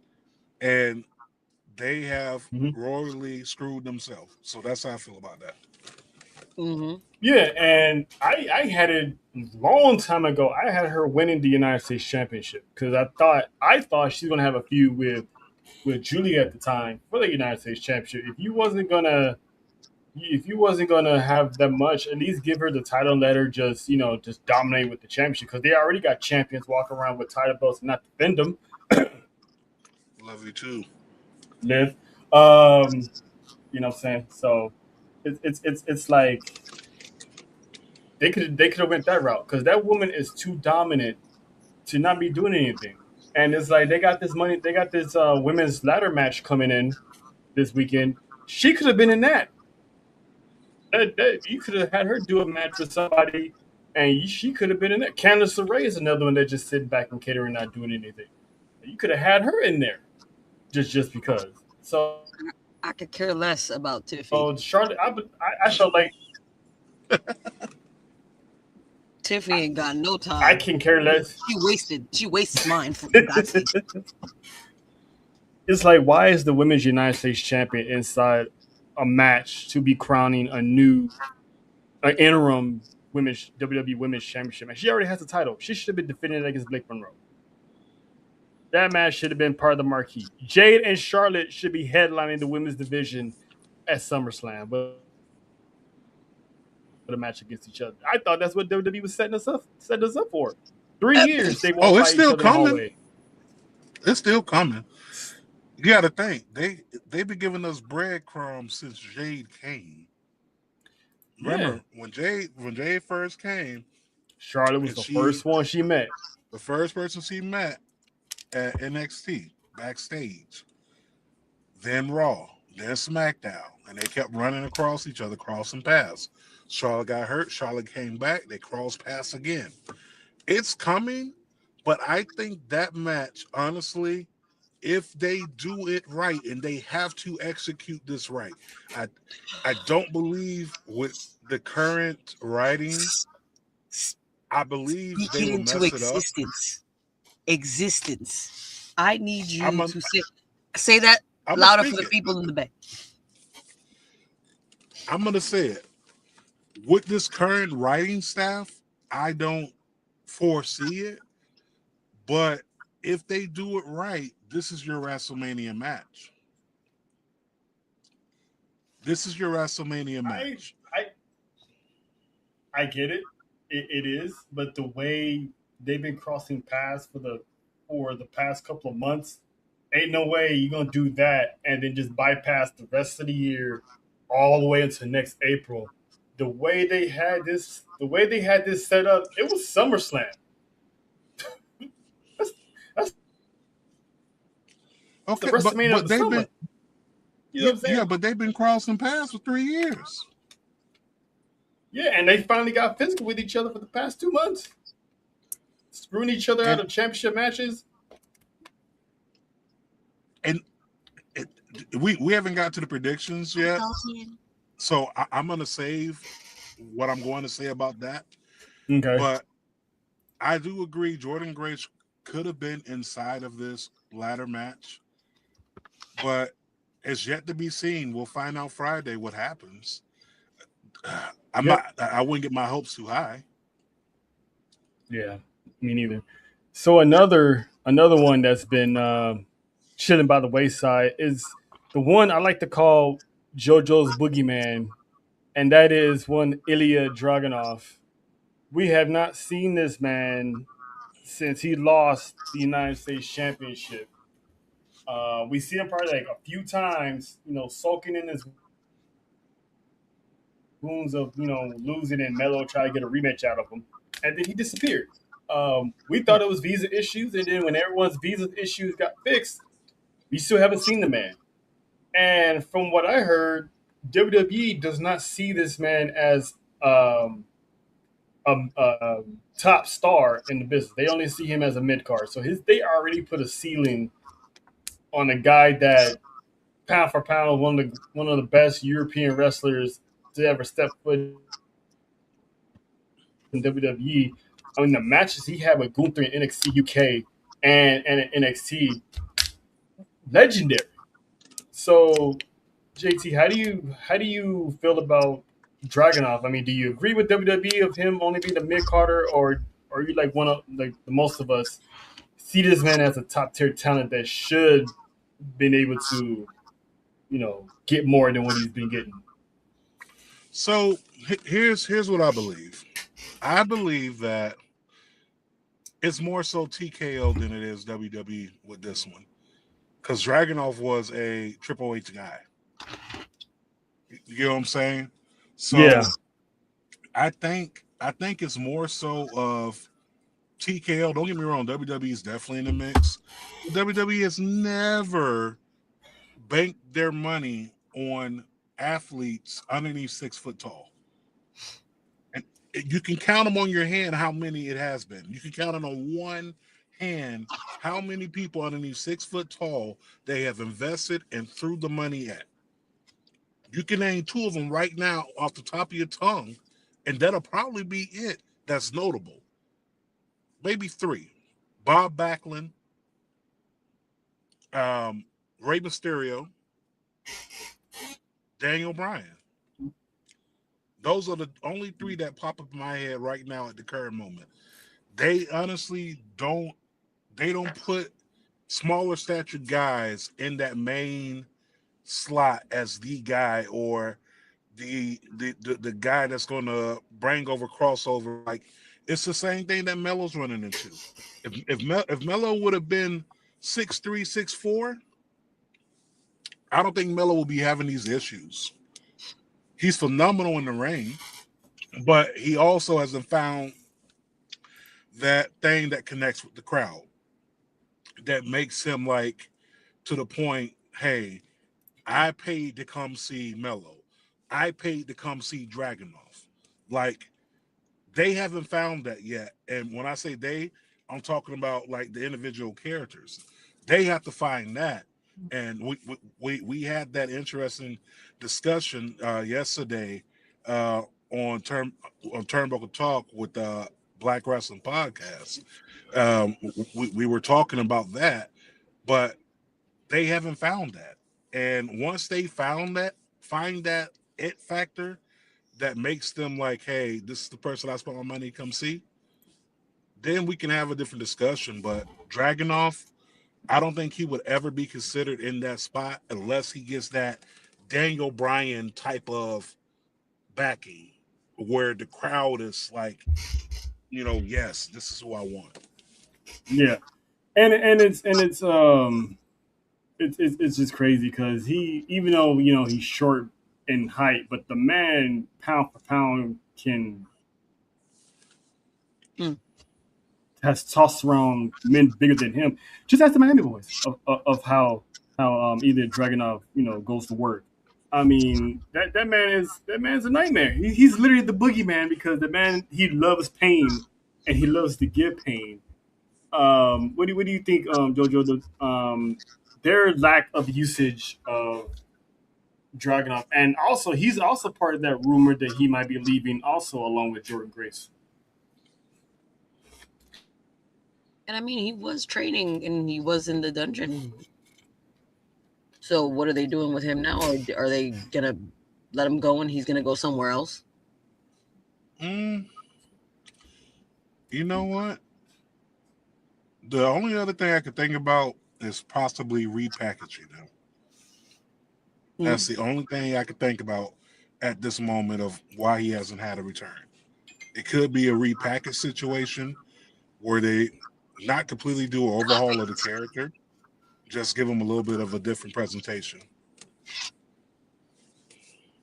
And they have Mhm. royally screwed themselves. So that's how I feel about that. Mm-hmm. Yeah, and I had it long time ago. I had her winning the United States Championship because I thought she's gonna have a feud with Julia at the time for the United States Championship. If you wasn't gonna have that much, at least give her the title and let her just dominate with the championship because they already got champions walking around with title belts and not defend them. Love you too. Live, you know what I'm saying? So it's like they could have went that route because that woman is too dominant to not be doing anything. And it's like they got this women's ladder match coming in this weekend. She could have been in that. You could have had her do a match with somebody, and she could have been in that. Candice LeRae is another one that just sitting back and catering, not doing anything. You could have had her in there just because. So I could care less about Tiffy. Charlotte, I felt like Tiffy ain't got no I time. can care less. She wastes mine for God's sake. It's like, why is the women's United States champion inside a match to be crowning an interim women's WWE Women's Championship match? She already has the title. She should have been defending it against Blake Monroe. That match should have been part of the marquee. Jade and Charlotte should be headlining the women's division at SummerSlam, but a match against each other. I thought that's what WWE was setting us up for. 3 years they Oh, walk it's by each still other in the coming. hallway. It's still coming. You got to think they've been giving us breadcrumbs since Jade came. Yeah, Remember when Jade first came, Charlotte was and the she first one she met. the first person she met at NXT backstage, then Raw, then SmackDown, and they kept running across each other, crossing paths. Charlotte got hurt. Charlotte came back. They crossed paths again. It's coming, but I think that match, honestly, if they do it right and they have to execute this right, I I don't believe with the current writing, I believe they Speaking will into mess it up. existence. I need I'm you a, to say that I'm gonna louder for speak the it. people in the back. I'm gonna say it. With this current writing staff, I don't foresee it. But if they do it right, this is your WrestleMania match. This is your WrestleMania I match. I I get it. It is, but the way they've been crossing paths for the past couple of months, ain't no way you're gonna do that and then just bypass the rest of the year all the way into next April. The way they had this set up, it was SummerSlam. That's that's the Okay, but WrestleMania of but the they've summer. been You know what I'm yeah, saying? but they've been crossing paths for 3 years. Yeah, and they finally got physical with each other for the past 2 months. screwing each other out and of championship matches. and it, we haven't got to the predictions yet, so I'm gonna save what I'm going to say about that. Okay. But I do agree, Jordan Grace could have been inside of this ladder match, but it's yet to be seen. We'll find out Friday what happens. I'm Yep. not. I wouldn't get my hopes too high. Yeah, me neither. So another one that's been chilling by the wayside is the one I like to call JoJo's boogeyman, and that is one Ilya Dragunov. We have not seen this man since he lost the United States Championship. We see him probably like a few times, sulking in his wounds of losing, and Melo try to get a rematch out of him, and then he disappeared. We thought it was visa issues, and then when everyone's visa issues got fixed, we still haven't seen the man. And from what I heard, WWE does not see this man as a top star in the business. They only see him as a mid card. So they already put a ceiling on a guy that pound for pound one of the best European wrestlers to ever step foot in WWE. I mean, the matches he had with Gunther in NXT UK and in NXT, legendary. So, JT, how do you feel about Dragunov? I mean, do you agree with WWE of him only being a mid Carter, or are you like one of like the most of us see this man as a top tier talent that should been able to, get more than what he's been getting? So here's what I believe. I believe that it's more so TKO than it is WWE with this one, because Dragunov was a Triple H guy. You know what I'm saying? So Yeah, I think it's more so of TKO. Don't get me wrong, WWE is definitely in the mix. WWE has never banked their money on athletes underneath 6 foot tall. And you can count them on your hand how many it has been. You can count it on one hand how many people underneath 6 foot tall they have invested and threw the money at. You can name two of them right now off the top of your tongue, and that'll probably be it that's notable. Maybe three. Bob Backlund, Rey Mysterio, Daniel Bryan. Those are the only three that pop up in my head right now at the current moment. They honestly don't put smaller statured guys in that main slot as the guy, or the guy that's going to bring over crossover. Like, it's the same thing that Melo's running into. If Melo would have been 6'3", 6'4", I don't think Melo will be having these issues. He's phenomenal in the ring, but he also hasn't found that thing that connects with the crowd, that makes him like, to the point, hey, I paid to come see Melo. I paid to come see Dragunov. Like, they haven't found that yet. And when I say they, I'm talking about like the individual characters. They have to find that. And we had that interesting discussion yesterday on Turnbuckle Talk with the Black Wrestling Podcast. We were talking about that, but they haven't found that. And once they find that it factor that makes them like, hey, this is the person I spent my money to come see, then we can have a different discussion. But Dragunov, I don't think he would ever be considered in that spot unless he gets that Daniel Bryan type of backing, where the crowd is like, yes, this is who I want. yeah, and it's just crazy because he, even though he's short in height, but the man pound for pound Hmm. has tossed around men bigger than him. Just ask the Miami boys of how either Dragunov goes to work. I mean, that man's a nightmare. He's literally the boogeyman because the man, he loves pain and he loves to give pain. what do you think, Jojo? Their lack of usage of Dragunov, and also he's also part of that rumor that he might be leaving, also along with Jordan Grace. And I mean, he was training and he was in the dungeon. So what are they doing with him now? Or are they gonna let him go and he's gonna go somewhere else? Mm, you know what? The only other thing I could think about is possibly repackaging them. Hmm. That's the only thing I could think about at this moment of why he hasn't had a return. It could be a repackage situation where they not completely do an overhaul of the character, just give him a little bit of a different presentation.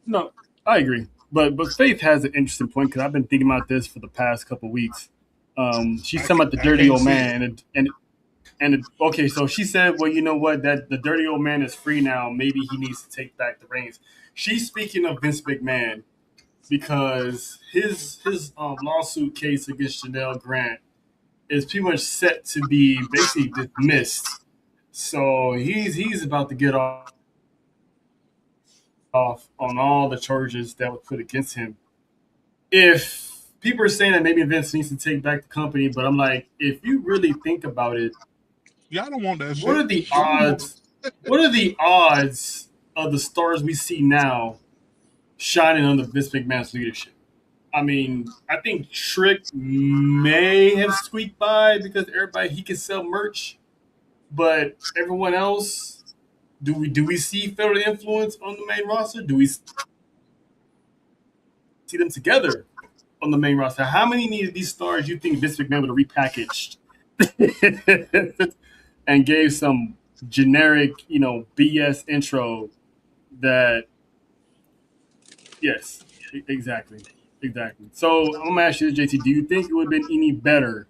No, I agree, but Faith has an interesting point because I've been thinking about this for the past couple weeks. She's talking about the I dirty can't old see it. man, okay, so she said, well, you know what, that the dirty old man is free now. Maybe he needs to take back the reins. She's speaking of Vince McMahon because his lawsuit case against Janelle Grant is pretty much set to be basically dismissed. So he's about to get off on all the charges that were put against him. If people are saying that maybe Vince needs to take back the company, but I'm like, if you really think about it, Y'all don't want that what shit. are the odds? What are the odds of the stars we see now shining under Vince McMahon's leadership? I mean, I think Trick may have squeaked by because everybody he can sell merch, but everyone else, do we see federal influence on the main roster? Do we see them together on the main roster? How many of these stars you think Vince McMahon would have repackaged and gave some generic, BS intro that, yes, exactly. Exactly. So I'm gonna ask you, JT, do you think it would have been any better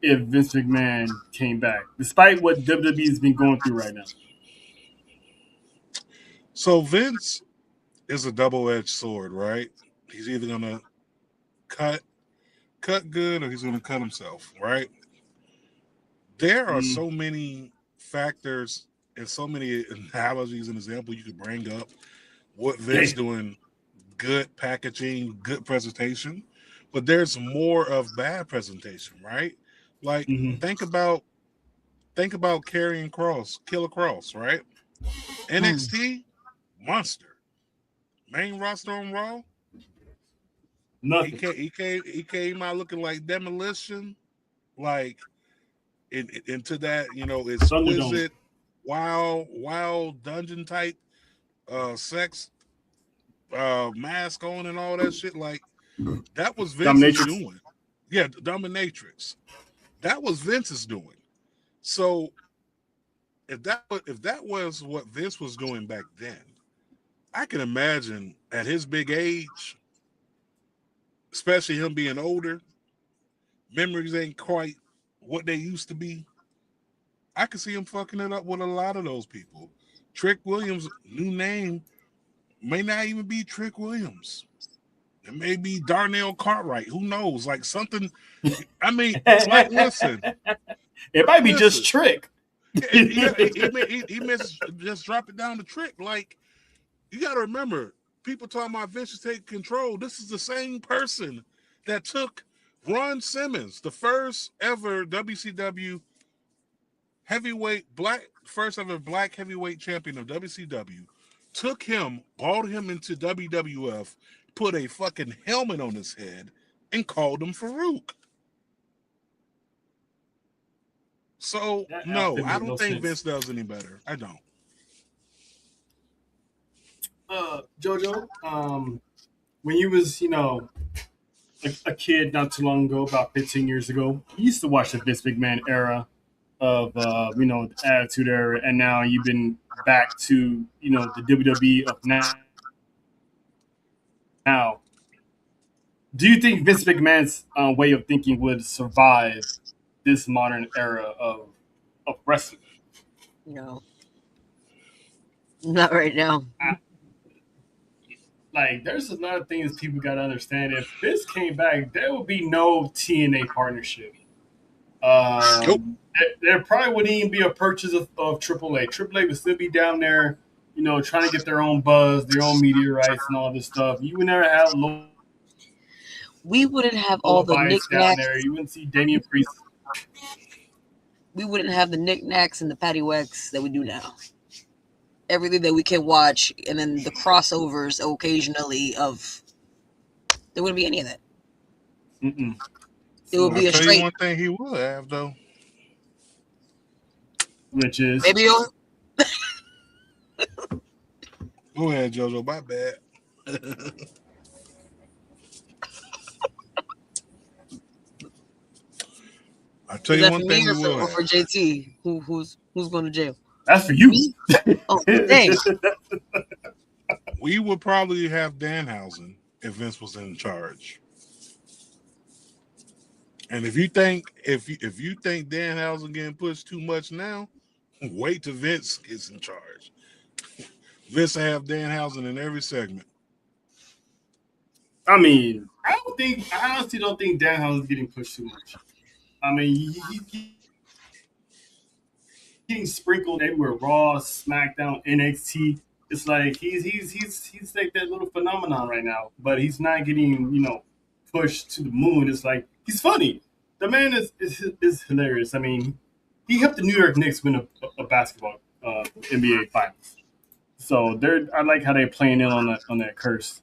if Vince McMahon came back, despite what WWE has been going through right now? So Vince is a double-edged sword, right? He's either gonna cut cut good or he's gonna cut himself, right? There are Mm, so many factors and so many analogies and examples you could bring up. What Vince yeah. doing good packaging, good presentation, but there's more of bad presentation, right? Like Mm-hmm. think about carrying Cross, Killer Cross, right? Hmm. NXT monster, main roster on Raw. He Nothing. came, he came, he came out looking like demolition, like into that Thunderdome. exquisite, wild dungeon type, sex, mask on and all that shit. Like that was Vince's Dominatrix. doing. Yeah, dominatrix. That was Vince's doing. So if that was what Vince was doing back then, I can imagine at his big age, especially him being older, memories ain't quite what they used to be. I could see him fucking it up with a lot of those people. Trick Williams' new name may not even be Trick Williams. It may be Darnell Cartwright. Who knows? Like something. I mean, like It might be just listen. Trick. Yeah, he missed just drop it down the trick. Like you got to remember, people talking about Vince is taking control. This is the same person that took Ron Simmons, the first ever WCW heavyweight first ever black heavyweight champion of WCW, took him, brought him into WWF, put a fucking helmet on his head, and called him Farouk. So That no, outfit I made don't no think sense. Vince does any better. I don't. Jojo, when you was, a kid not too long ago, about 15 years ago, you used to watch the Vince McMahon era of, the Attitude Era, and now you've been back to, the WWE of now. Now, do you think Vince McMahon's way of thinking would survive this modern era of wrestling? No, not right now. I, like, there's a lot of things people got to understand. If Vince came back, there would be no TNA partnership. Nope. There probably wouldn't even be a purchase of AAA. AAA would still be down there, trying to get their own buzz, their own media rights, and all this stuff. You would never have We wouldn't have all Lola the Bites down there. knickknacks. You wouldn't see Damian Priest. We wouldn't have the knickknacks and the paddywhacks that we do now. Everything that we can watch, and then the crossovers occasionally of. There wouldn't be any of that. Mm-mm. It would I'll be a tell you straight. one thing he will have though. Which is Maybe Go ahead, JoJo. My bad. I'll tell is you that one for thing me we will or for have. JT? Who's going to jail? that's for you. Me? Oh, dang. We would probably have Danhausen if Vince was in charge. And if you think Danhausen getting pushed too much now, wait till Vince gets in charge. Vince will have Danhausen in every segment. I mean, I honestly don't think Danhausen is getting pushed too much. I mean, he's getting sprinkled everywhere. Raw, SmackDown, NXT. It's like he's like that little phenomenon right now, but he's not getting pushed to the moon. It's like he's funny. The man is hilarious. I mean, he helped the New York Knicks win a basketball NBA finals. So I like how they're playing in on that curse.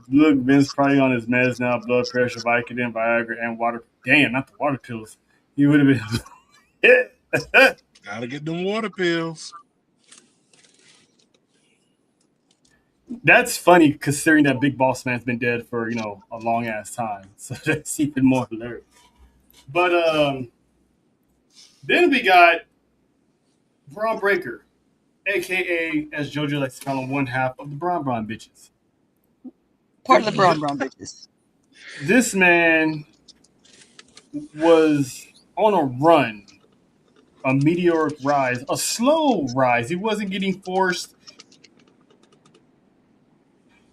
Look, Vince probably on his meds now, blood pressure, Vicodin, Viagra, and water. Damn, not the water pills. He would have been. Gotta get them water pills. That's funny considering that Big Boss Man's been dead for a long ass time. So that's even more hilarious. But then we got Braun Breaker, aka as JoJo likes to call him, one half of the Braun bitches. Part of the brown bitches. This man was on a run, a meteoric rise, a slow rise. He wasn't getting forced.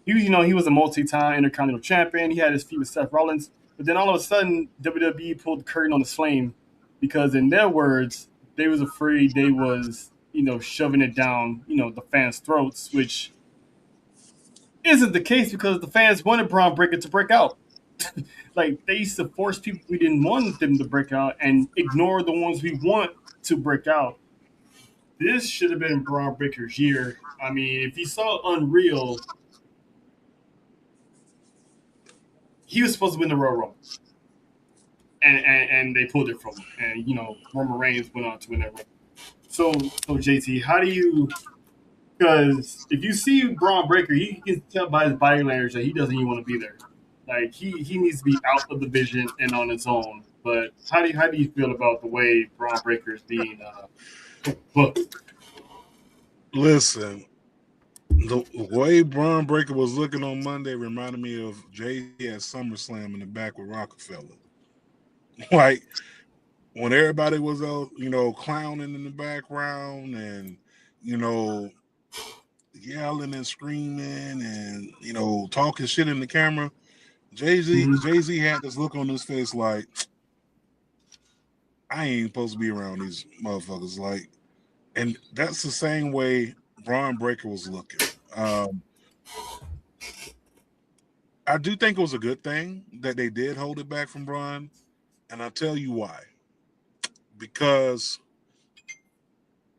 He was a multi-time Intercontinental Champion. He had his feud with Seth Rollins, but then all of a sudden, WWE pulled the curtain on the flame because, in their words, they was afraid they was shoving it down the fans' throats, which isn't the case because the fans wanted Braun Breaker to break out. Like they used to force people we didn't want them to break out and ignore the ones we want to break out. This should have been Braun Breaker's year. I mean, if you saw Unreal, he was supposed to win the Royal Rumble, and they pulled it from him. And Roman Reigns went on to win that Rumble. So JT, how do you? Because if you see Braun Breaker, he can tell by his body language that he doesn't even want to be there. Like he needs to be out of the vision and on his own. But how do you feel about the way Braun Breaker is being booked? Listen, the way Braun Breaker was looking on Monday reminded me of Jay at SummerSlam in the back with Rockefeller. Like when everybody was clowning in the background and yelling and screaming and talking shit in the camera. Jay-Z had this look on his face like, I ain't supposed to be around these motherfuckers. Like, and that's the same way Braun Breaker was looking. I do think it was a good thing that they did hold it back from Braun, and I'll tell you why. Because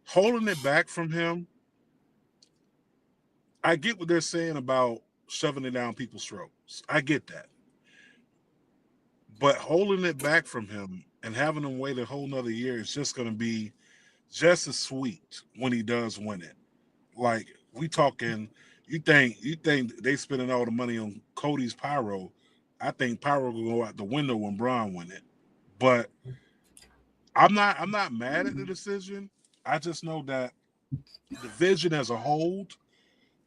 holding it back from him, I get what they're saying about shoving it down people's throats. I get that. But holding it back from him and having him wait a whole nother year is just going to be just as sweet when he does win it. Like we talking, you think they spending all the money on Cody's pyro? I think pyro will go out the window when Braun win it. But I'm not mad at the decision. I just know that the vision as a whole,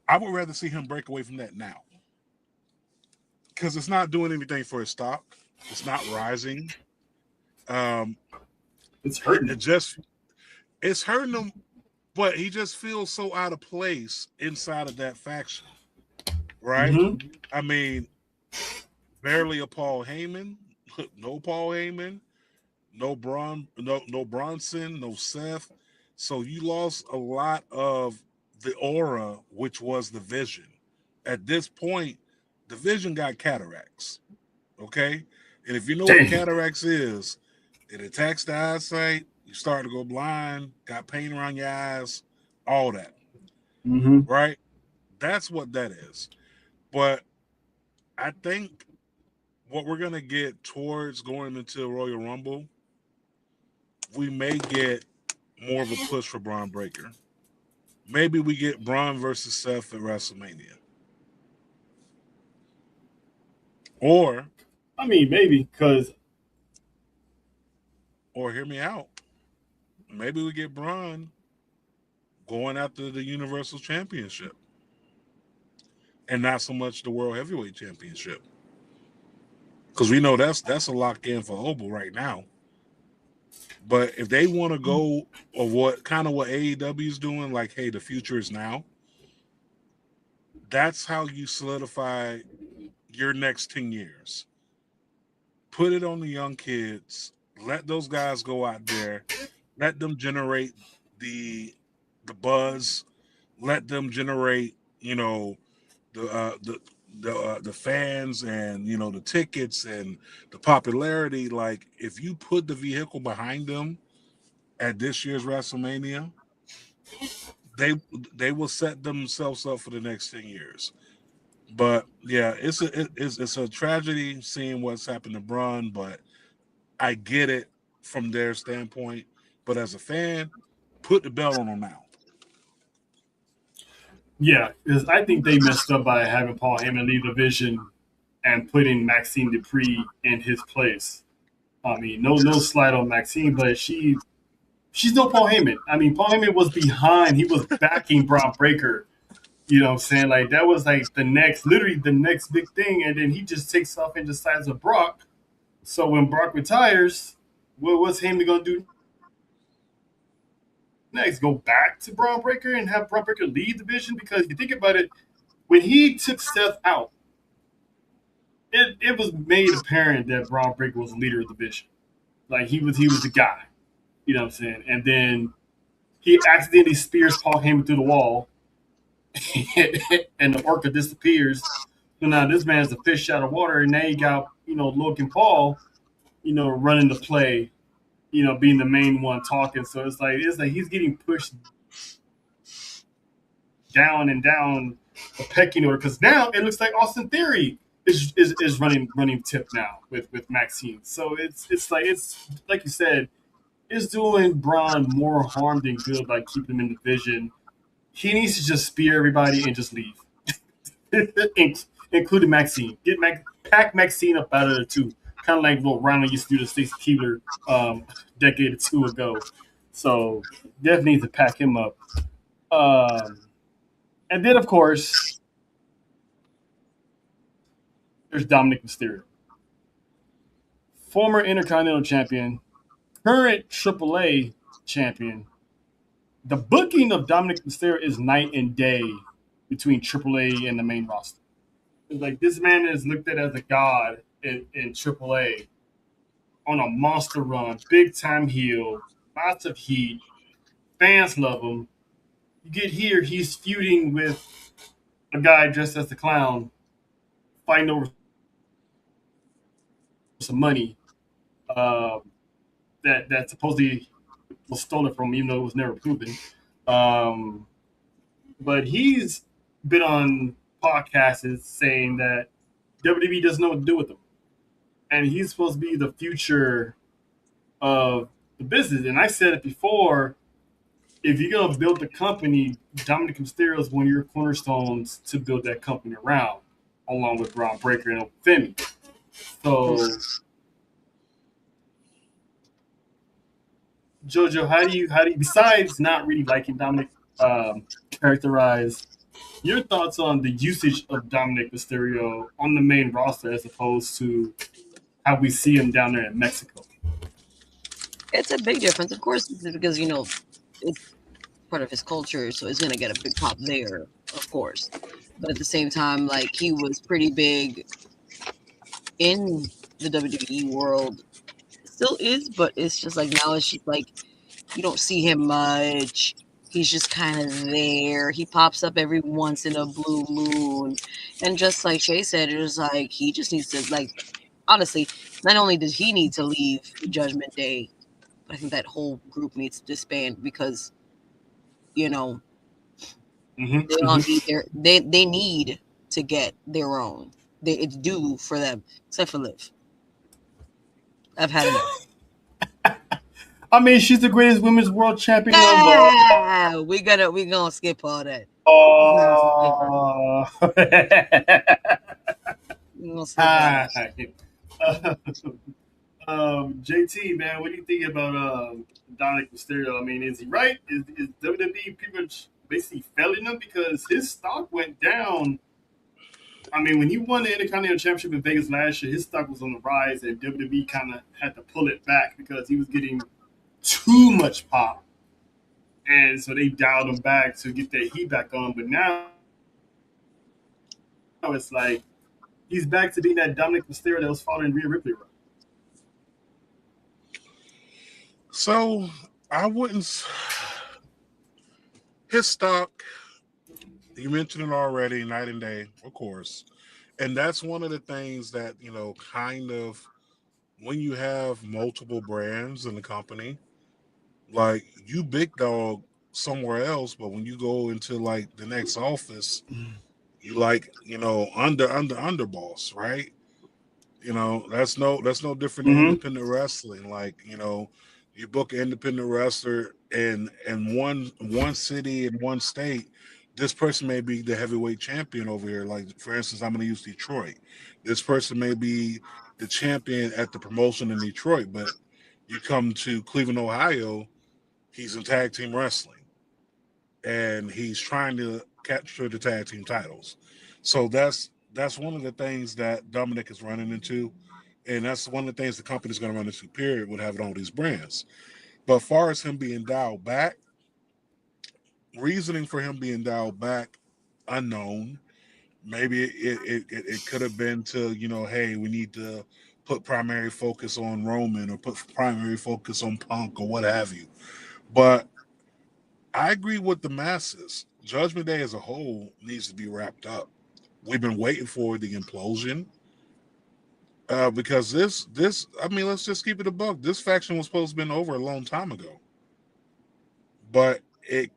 I would rather see him break away from that now. Because it's not doing anything for his stock. It's not rising. It's hurting. It's hurting him, but he just feels so out of place inside of that faction. Right? Mm-hmm. I mean, barely a Paul Heyman, no Paul Heyman. no Bronson, no Seth. So you lost a lot of the aura, which was the Vision. At this point, the Vision got cataracts. Okay, and if you know what Damn. cataracts is, it attacks the eyesight. You start to go blind, got pain around your eyes, all that. Mm-hmm. Right? That's what that is. But I think what we're gonna get towards going into Royal Rumble, we may get more of a push for Braun Breaker. Maybe we get Braun versus Seth at WrestleMania. Or I mean, maybe because hear me out. Maybe we get Braun going after the Universal Championship and not so much the World Heavyweight Championship. Because we know that's a lock in for Obo right now. But if they want to go of what AEW is doing, like, hey, the future is now, that's how you solidify your next 10 years. Put it on the young kids. Let those guys go out there. Let them generate the buzz. Let them generate, the fans and the tickets and the popularity. Like, if you put the vehicle behind them at this year's WrestleMania, they will set themselves up for the next 10 years. But yeah, it's a tragedy seeing what's happened to Braun, but I get it from their standpoint. But as a fan, put the belt on them now. yeah, because I think they messed up by having Paul Heyman leave the Vision and putting Maxine Dupree in his place. I mean, no slide on Maxine, but she's no Paul Heyman. I mean, Paul Heyman was behind. He was backing Braun Breaker. You know what I'm saying? Like, that was like literally the next big thing. And then he just takes off and decides with Brock. So when Brock retires, what's Heyman going to do next? Go back to Braun Breaker and have Braun Breaker lead the Vision? Because if you think about it, when he took Seth out, it was made apparent that Braun Breaker was the leader of the Vision. Like, he was the guy. You know what I'm saying? And then he accidentally spears Paul Heyman through the wall, and the orca disappears. So now this man's a fish out of water, and now you got Logan Paul, running the play, being the main one talking. So it's like he's getting pushed down and down the pecking order, because now it looks like Austin Theory is running tip now with Maxine. So it's like you said, it's doing Braun more harm than good by keeping him in the Vision. He needs to just spear everybody and just leave, including Maxine. Pack Maxine up out of there too, kind of like what Ronald used to do to Stacey Keebler decade or two ago. So definitely need to pack him up. And then of course there's Dominic Mysterio, former Intercontinental Champion, current AAA champion. The booking of Dominic Mysterio is night and day between AAA and the main roster. It's like, this man is looked at as a god in AAA on a monster run, big time heel, lots of heat, fans love him. You get here, he's feuding with a guy dressed as the clown, fighting over some money that supposedly was stolen from him, even though it was never proven. But he's been on podcasts saying that WWE doesn't know what to do with him, and he's supposed to be the future of the business. And I said it before: if you're gonna build the company, Dominic Mysterio is one of your cornerstones to build that company around, along with Braun Breaker and Femi. So, Jojo, how do you besides not really liking Dominic, characterize your thoughts on the usage of Dominic Mysterio on the main roster as opposed to how we see him down there in Mexico? It's a big difference, of course, because it's part of his culture, so it's gonna get a big pop there, of course. But at the same time, like, he was pretty big in the WWE world still is, but it's just like now it's just like you don't see him much. He's just kind of there. He pops up every once in a blue moon, and just like Shay said, it was like he just needs to like honestly. Not only does he need to leave Judgment Day, but I think that whole group needs to disband because you know they all need their they need to get their own. It's due for them, except for Liv. I've had enough. I mean, she's the greatest women's world champion of We gonna skip all that. all. We gonna skip all that. JT, man, what do you think about Dominic Mysterio? I mean, is he right? Is WWE pretty much basically failing him because his stock went down? I mean, when he won the Intercontinental Championship in Vegas last year, his stock was on the rise, and WWE kind of had to pull it back because he was getting too much pop. And so they dialed him back to get their heat back on. But now it's like he's back to being that Dominic Mysterio that was following Rhea Ripley. So I wouldn't. His stock, you mentioned it already, night and day, of course. And that's one of the things that, kind of when you have multiple brands in the company, like you big dog somewhere else, but when you go into like the next office, you like, under boss, right? That's no different than Mm-hmm. independent wrestling. Like, you book an independent wrestler in one city in one state, this person may be the heavyweight champion over here. Like, for instance, I'm gonna use Detroit. This person may be the champion at the promotion in Detroit, but you come to Cleveland, Ohio, he's in tag team wrestling and he's trying to capture the tag team titles. So that's one of the things that Dominic is running into, and that's one of the things the company's going to run into. Period, with having all these brands. But as far as him being dialed back, reasoning for him being dialed back, unknown. Maybe it could have been to hey, we need to put primary focus on Roman or put primary focus on Punk or what have you. But I agree with the masses. Judgment Day as a whole needs to be wrapped up. We've been waiting for the implosion because this. I mean, let's just keep it a buck. This faction was supposed to have been over a long time ago, but it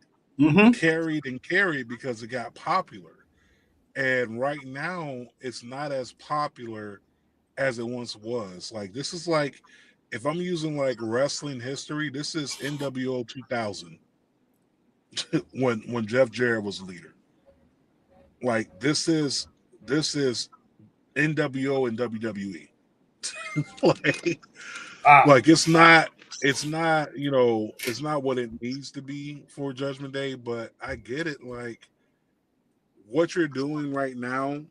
carried and carried because it got popular. And right now, it's not as popular as it once was. Like this is like, if I'm using like wrestling history, this is NWO 2000 when Jeff Jarrett was the leader. Like this is NWO and WWE. like like it's not what it needs to be for Judgment Day, but I get it. Like what you're doing right now,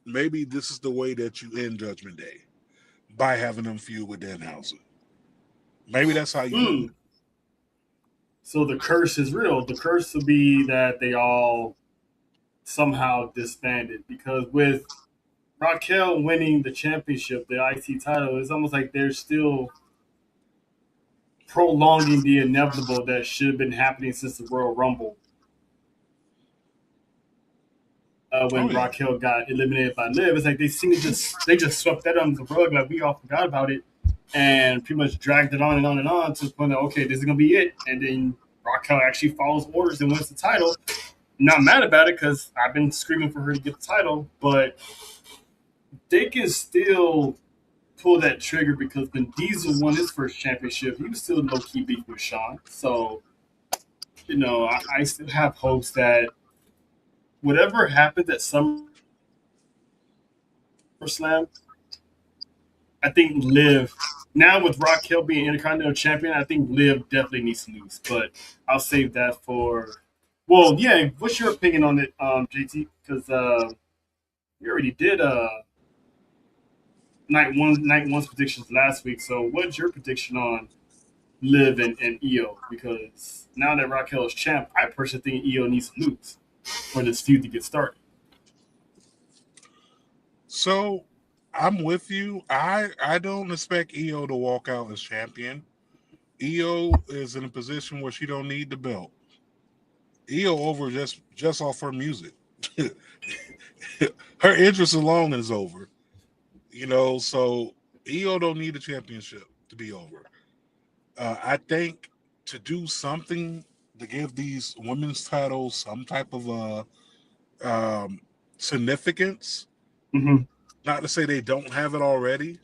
maybe this is the way that you end Judgment Day by having them feud with Danhausen. Maybe that's how you do it. So the curse is real. The curse will be that they all somehow disbanded because with Raquel winning the championship, the IC title, it's almost like they're still prolonging the inevitable that should have been happening since the Royal Rumble. Oh When yeah. Raquel got eliminated by Liv, it's like they seem to just swept that under the rug, like we all forgot about it, and pretty much dragged it on and on and on to the point that okay, this is gonna be it, and then Raquel actually follows orders and wins the title. Not mad about it because I've been screaming for her to get the title, but they can still pull that trigger because when Diesel won his first championship, he was still low key beef with Shawn. So, I still have hopes that whatever happens at SummerSlam, I think Liv, now with Raquel being Intercontinental Champion, I think Liv definitely needs to lose. But I'll save that for. Well, yeah. What's your opinion on it, JT? Because we already did night one's predictions last week. So what's your prediction on Liv and Io? Because now that Raquel is champ, I personally think Io needs to lose for this feud to get started. So I'm with you. I don't expect EO to walk out as champion. EO is in a position where she don't need the belt. EO over just off her music. Her interest alone is over. So EO don't need a championship to be over. I think to do something to give these women's titles some type of significance. Hmm. Not to say they don't have it already,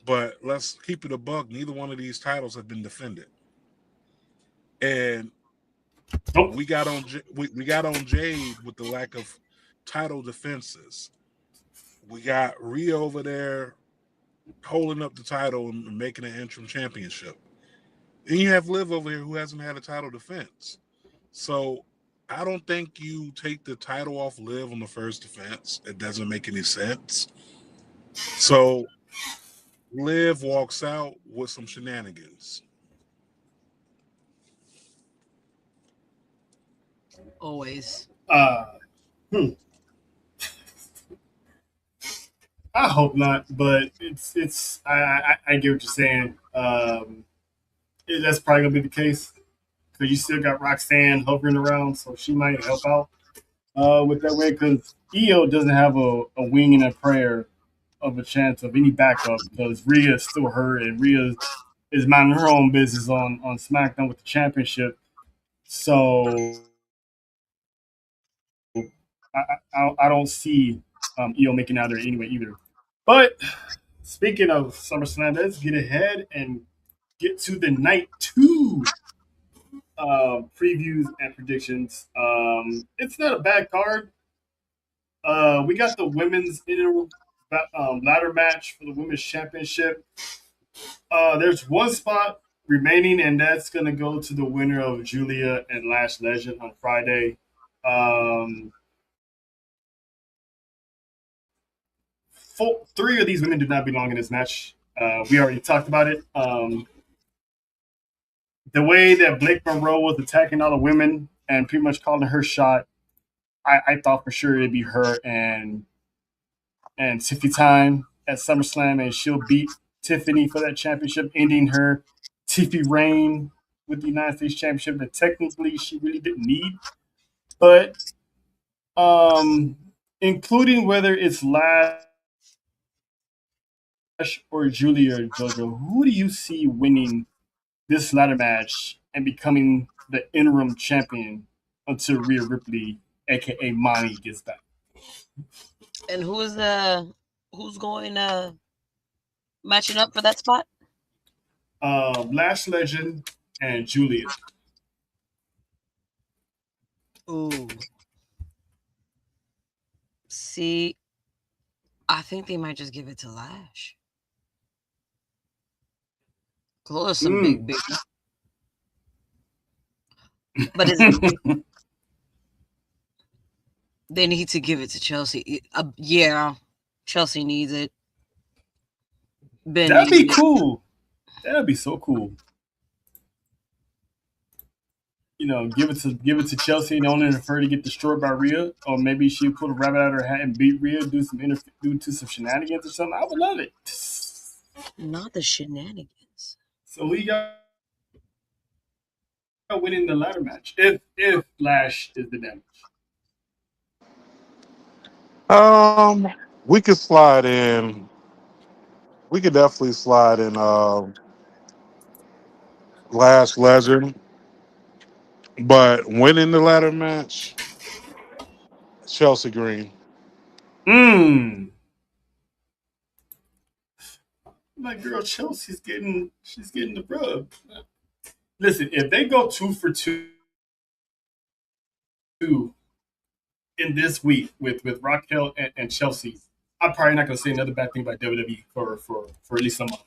but let's keep it a buck. Neither one of these titles have been defended, and Nope. we got on Jade with the lack of title defenses. We got Rhea over there holding up the title and making an interim championship. And you have Liv over here who hasn't had a title defense. So I don't think you take the title off Liv on the first defense. It doesn't make any sense. So Liv walks out with some shenanigans. Always. Uh, hmm. I hope not, but it's I get what you're saying. That's probably gonna be the case because you still got Roxanne hovering around, so she might help out with that way. Because EO doesn't have a wing and a prayer of a chance of any backup because Rhea is still her, and Rhea is minding her own business on SmackDown with the championship. So I don't see EO making out there anyway either. But speaking of SummerSlam, let's get ahead and get to the night two previews and predictions. It's not a bad card. We got the women's inner ladder match for the women's championship. There's one spot remaining, and that's going to go to the winner of Julia and Lash Legend on Friday. Um, three of these women do not belong in this match. We already talked about it. The way that Blake Monroe was attacking all the women and pretty much calling her shot, I thought for sure it'd be her and Tiffany time at SummerSlam, and she'll beat Tiffany for that championship, ending her Tiffy reign with the United States Championship that technically she really didn't need. But including whether it's Lash or Julia or JoJo, who do you see winning this ladder match and becoming the interim champion until Rhea Ripley, aka Monty, gets back? And who's going matching up for that spot? Lash Legend and Julia. Ooh. See, I think they might just give it to Lash. Those are some big. But they need to give it to Chelsea. Yeah, Chelsea needs it. Ben That'd be needs it. cool. That'd be so cool. Give it to Chelsea and only for her to get destroyed by Rhea, or maybe she pull a rabbit out of her hat and beat Rhea, do some shenanigans or something. I would love it. Not the shenanigans. So we got winning the ladder match if Lash is the damage. Um, we could slide in. We could definitely slide in Last Legend, but winning the ladder match, Chelsea Green. Mmm. My girl she's getting the rub. Listen, if they go 2 for 2 in this week with Raquel and Chelsea, I'm probably not gonna say another bad thing about WWE for at least a month.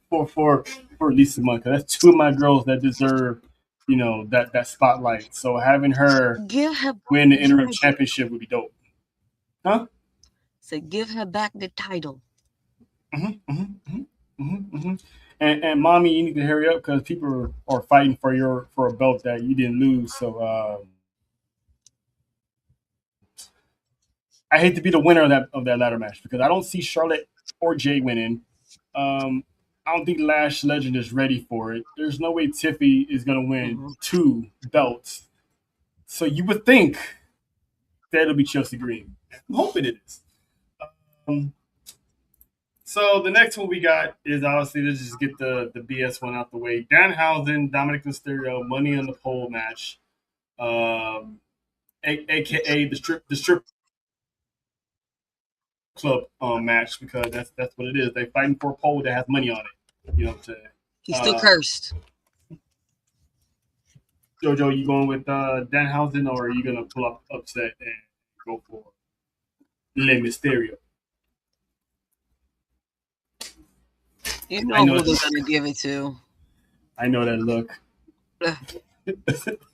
For at least a month, 'cause that's two of my girls that deserve, that spotlight. So having her Give her win the the interim title. championship would be dope. Huh? So give her back the title. And mommy, you need to hurry up because people are fighting for a belt that you didn't lose. So I hate to be the winner of that ladder match because I don't see Charlotte or Jay winning. I don't think Lash Legend is ready for it. There's no way Tiffy is going to win Mhm. 2 belts. So you would think that it'll be Chelsea Green. I'm hoping it is. Um, so the next one we got is obviously let's just get the BS one out the way. Danhausen, Dominic Mysterio, Money on the Pole match, aka the strip club match because that's what it is. They're fighting for a pole that has money on it. You know what I'm saying? He's still cursed. Jojo, you going with Danhausen or are you gonna pull up upset and go for Le Mysterio? You I know know who they're gonna give it to. I know that look. Ugh.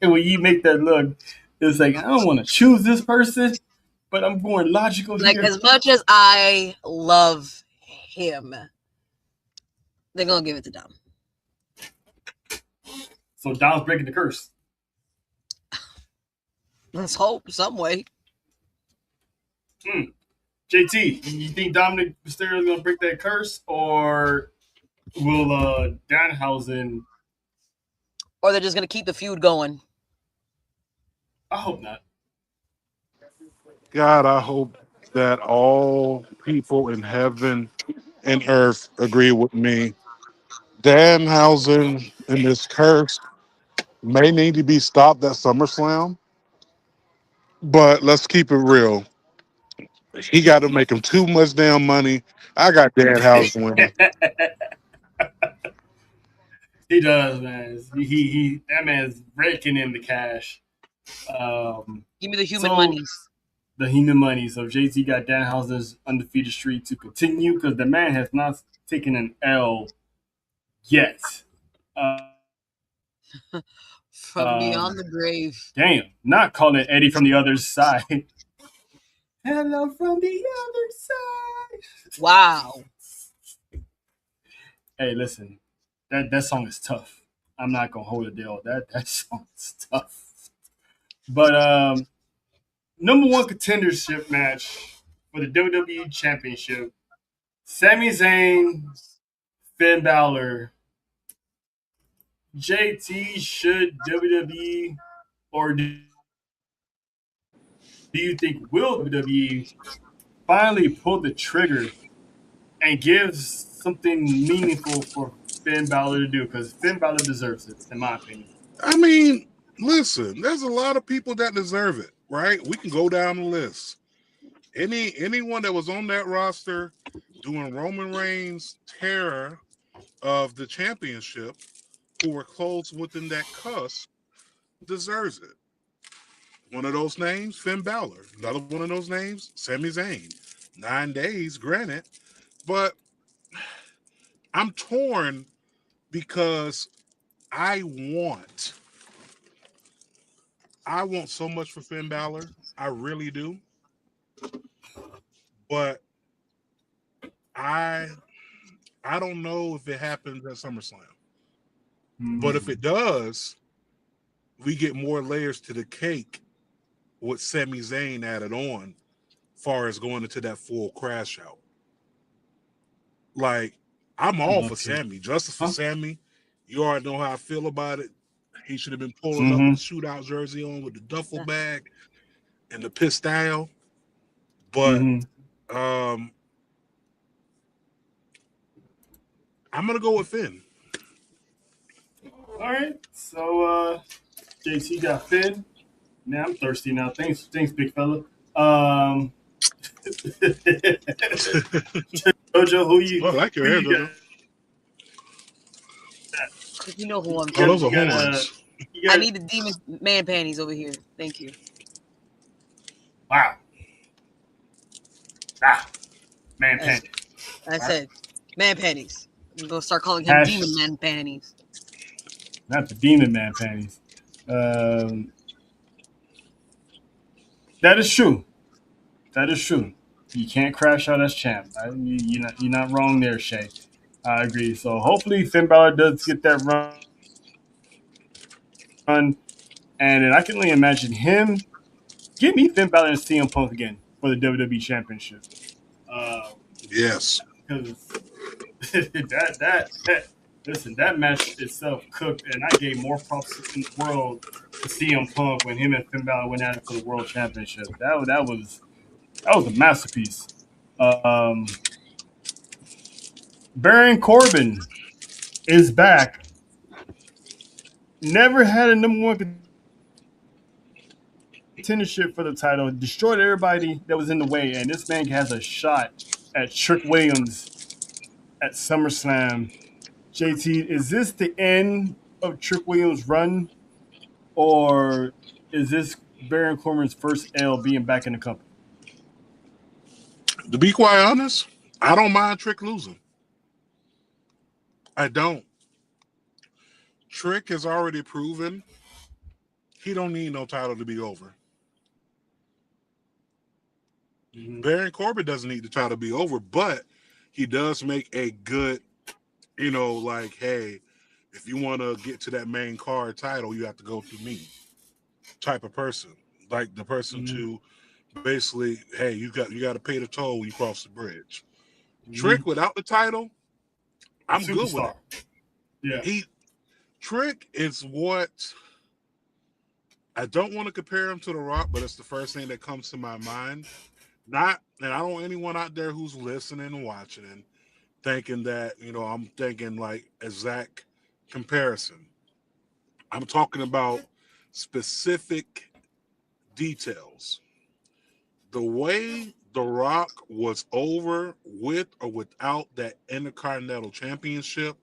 And when you make that look, it's like I don't want to choose this person, but I'm going logical Like, here. as much as I love him, they're gonna give it to Dom. So Dom's breaking the curse. Let's hope some way. JT, you think Dominic Mysterio is gonna break that curse, or will Danhausen? Or they're just gonna keep the feud going. I hope not. God, I hope that all people in heaven and earth agree with me. Danhausen and this curse may need to be stopped at SummerSlam, but let's keep it real. He got to make him too much damn money. I got Danhausen winning. He does, man. He that man's raking in the cash. Give me the human So monies. the human money. So JT got Danhausen's undefeated streak to continue because the man has not taken an L yet. From beyond the grave. Damn, not calling Eddie from the other side. Hello from the other side. Wow. Hey, listen, that song is tough. I'm not gonna hold it deal. That song is tough. But number one contendership match for the WWE Championship: Sami Zayn, Finn Balor. JT, should WWE or do you think will WWE finally pull the trigger and give something meaningful for Finn Balor to do? Because Finn Balor deserves it, in my opinion. I mean, listen, there's a lot of people that deserve it, right? We can go down the list. Anyone that was on that roster doing Roman Reigns' terror of the championship, who were close within that cusp, deserves it. One of those names, Finn Balor. Another one of those names, Sami Zayn. 9 days, granted, but I'm torn because I want I want so much for Finn Balor. I really do. But I I don't know if it happens at SummerSlam. But if it does, we get more layers to the cake with Sami Zayn added on, far as going into that full crash out. Like, I'm all for Okay. Sammy. Justice for Huh? Sammy. You already know how I feel about it. He should have been pulling up Mm-hmm. with the shootout jersey on with the duffel bag and the pistol. But Mm-hmm. um, I'm gonna go with Finn. All right. So JT got Finn. Now I'm thirsty now. Thanks, big fella. Jojo, Oh, I like your who hair, you got? Jojo. You know who I'm Oh, those You are talking got about. horns. you I got need the demon man panties over here. Thank you. wow. Man As panties. I said, man panties. I'm gonna start calling him Hash demon man panties. not the demon man panties. Um, that is true. That is true. You can't crash out as champ. You're not wrong there, Shay. I agree. So hopefully Finn Balor does get that run, and then I can only imagine him. Give me Finn Balor and CM Punk again. for the WWE Championship. Because Yes. that listen, that match itself cooked, and I gave more props in the world to CM Punk when him and Finn Balor went at it for the World Championship. That was a masterpiece. Um, Baron Corbin is back. Never had a number one contendership for the title. Destroyed everybody that was in the way, and this man has a shot at Trick Williams at SummerSlam. JT, is this the end of Trick Williams' run, or is this Baron Corbin's first L being back in the company? To be quite honest, I don't mind Trick losing. I don't. Trick has already proven he don't need no title to be over. Mm-hmm. Baron Corbin doesn't need the title to be over, but he does make a good, like, hey, if you want to get to that main card title, you have to go through me type of person. Like the person to basically, hey, you got to pay the toll when you cross the bridge. Trick without the title, I'm good with it. Yeah. Trick is what I don't want to compare him to The Rock, but it's the first thing that comes to my mind. And I don't want anyone out there who's listening and watching and thinking that, I'm thinking like exact comparison. I'm talking about specific details. The way The Rock was over with or without that Intercontinental Championship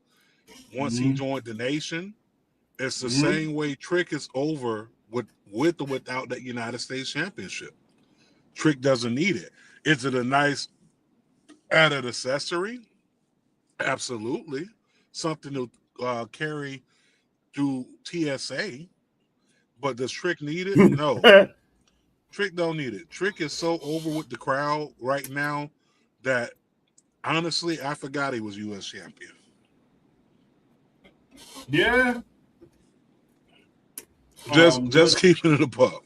once he joined the nation, it's the same way Trick is over with or without that United States Championship. Trick doesn't need it. Is it a nice added accessory? Absolutely. Something to carry through TSA. But does Trick need it? No. Trick don't need it. Trick is so over with the crowd right now that honestly, I forgot he was U.S. champion. Yeah. Just keeping it above.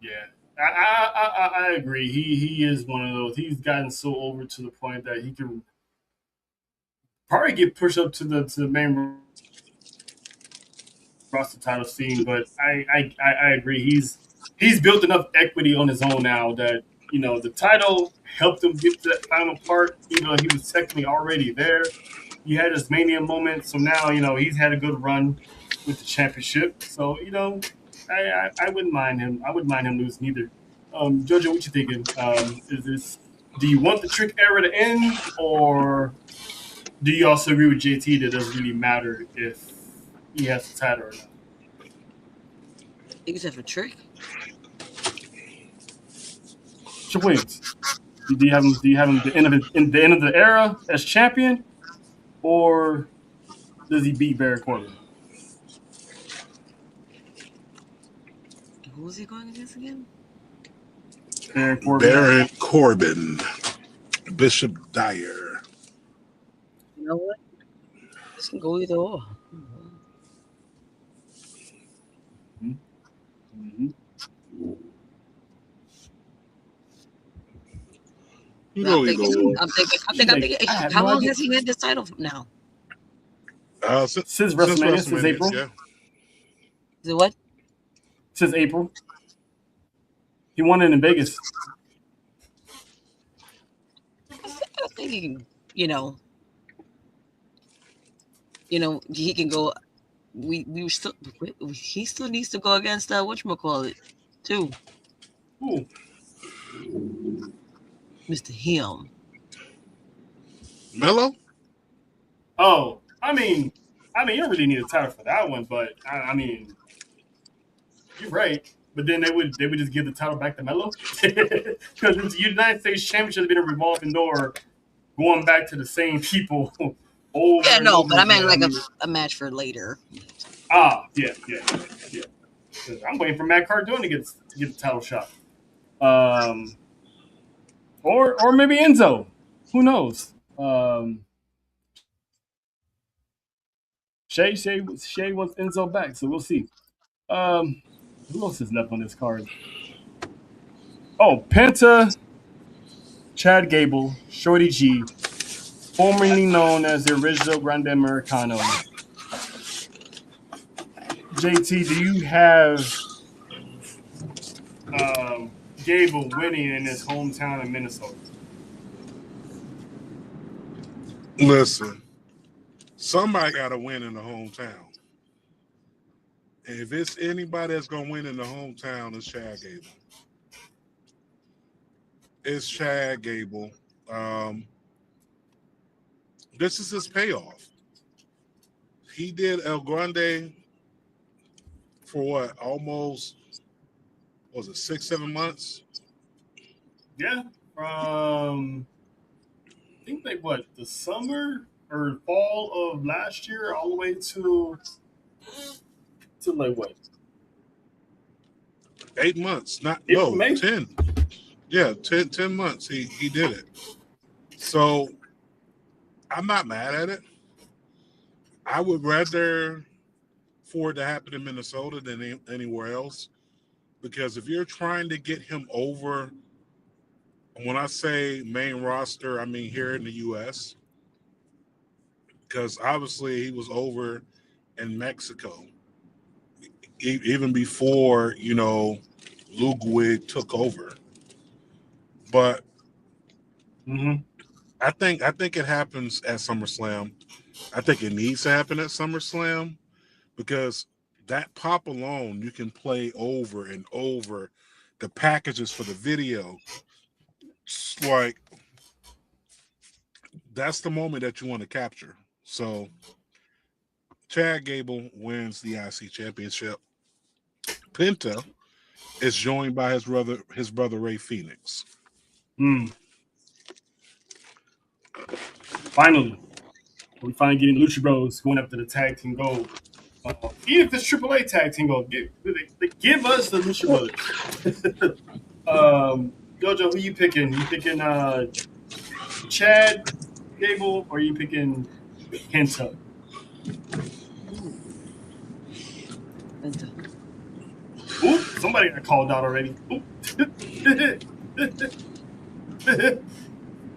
Yeah. I agree. He is one of those. He's gotten so over to the point that he can probably get pushed up to the main roster title scene. But I agree. He's built enough equity on his own now that the title helped him get to that final part. Even though he was technically already there, he had his Mania moment. So now he's had a good run with the championship. So I wouldn't mind him. I wouldn't mind him losing either. Jojo, what you thinking? Do you want the Trick era to end, or do you also agree with JT that it doesn't really matter if he has the title or not? Except for Trick. Trick Williams. Do you have him? Do you have him the end of the era as champion, or does he beat Baron Corbin? Who was he going against again? Baron Corbin. Bishop Dyer. You know what? This can go either or. Mm-hmm. I'm thinking. How long has he had this title now? Since WrestleMania, since April. Yeah. Is it what? Since April. He won it in Vegas. I think he can, he can go. He still needs to go against whatchamacallit, too. Ooh. Mr. Him. Mello? Oh, I mean, you don't really need a title for that one, but I mean, you're right. But then they would just give the title back to Mello because the United States Championship has been a revolving door, going back to the same people. Yeah, no, but I meant like a match for later. Yeah. I'm waiting for Matt Cardona to get the title shot. Or maybe Enzo. Who knows? Shay wants Enzo back, so we'll see. Who else is left on this card? Oh, Penta, Chad Gable, Shorty G, formerly known as the original Grande Americano. JT, do you have Gable winning in his hometown in Minnesota? Listen, somebody got to win in the hometown. And if it's anybody that's going to win in the hometown, it's Chad Gable. It's Chad Gable. Um, this is his payoff. He did El Grande for what? Almost, was it 6, 7 months? Yeah. I think like what the summer or fall of last year, all the way to like what 8 months. Not, April, no, May. 10. Yeah, 10 months. He did it. So I'm not mad at it. I would rather for it to happen in Minnesota than anywhere else. Because if you're trying to get him over, when I say main roster, I mean here in the U.S., because obviously he was over in Mexico even before Ludwig took over. But Mm-hmm. I think it happens at SummerSlam. I think it needs to happen at SummerSlam because that pop alone you can play over and over. The packages for the video, it's like that's the moment that you want to capture. So Chad Gable wins the IC championship. Penta is joined by his brother Ray Phoenix. Mm. Finally, we finally getting Lucha Bros going up to the tag team gold. Even if it's AAA tag team gold, give us the Lucha Brothers. Jojo, who you picking? You picking Chad Gable or you picking Penta? Ooh, Penta. Oop, somebody got called out already. Oop.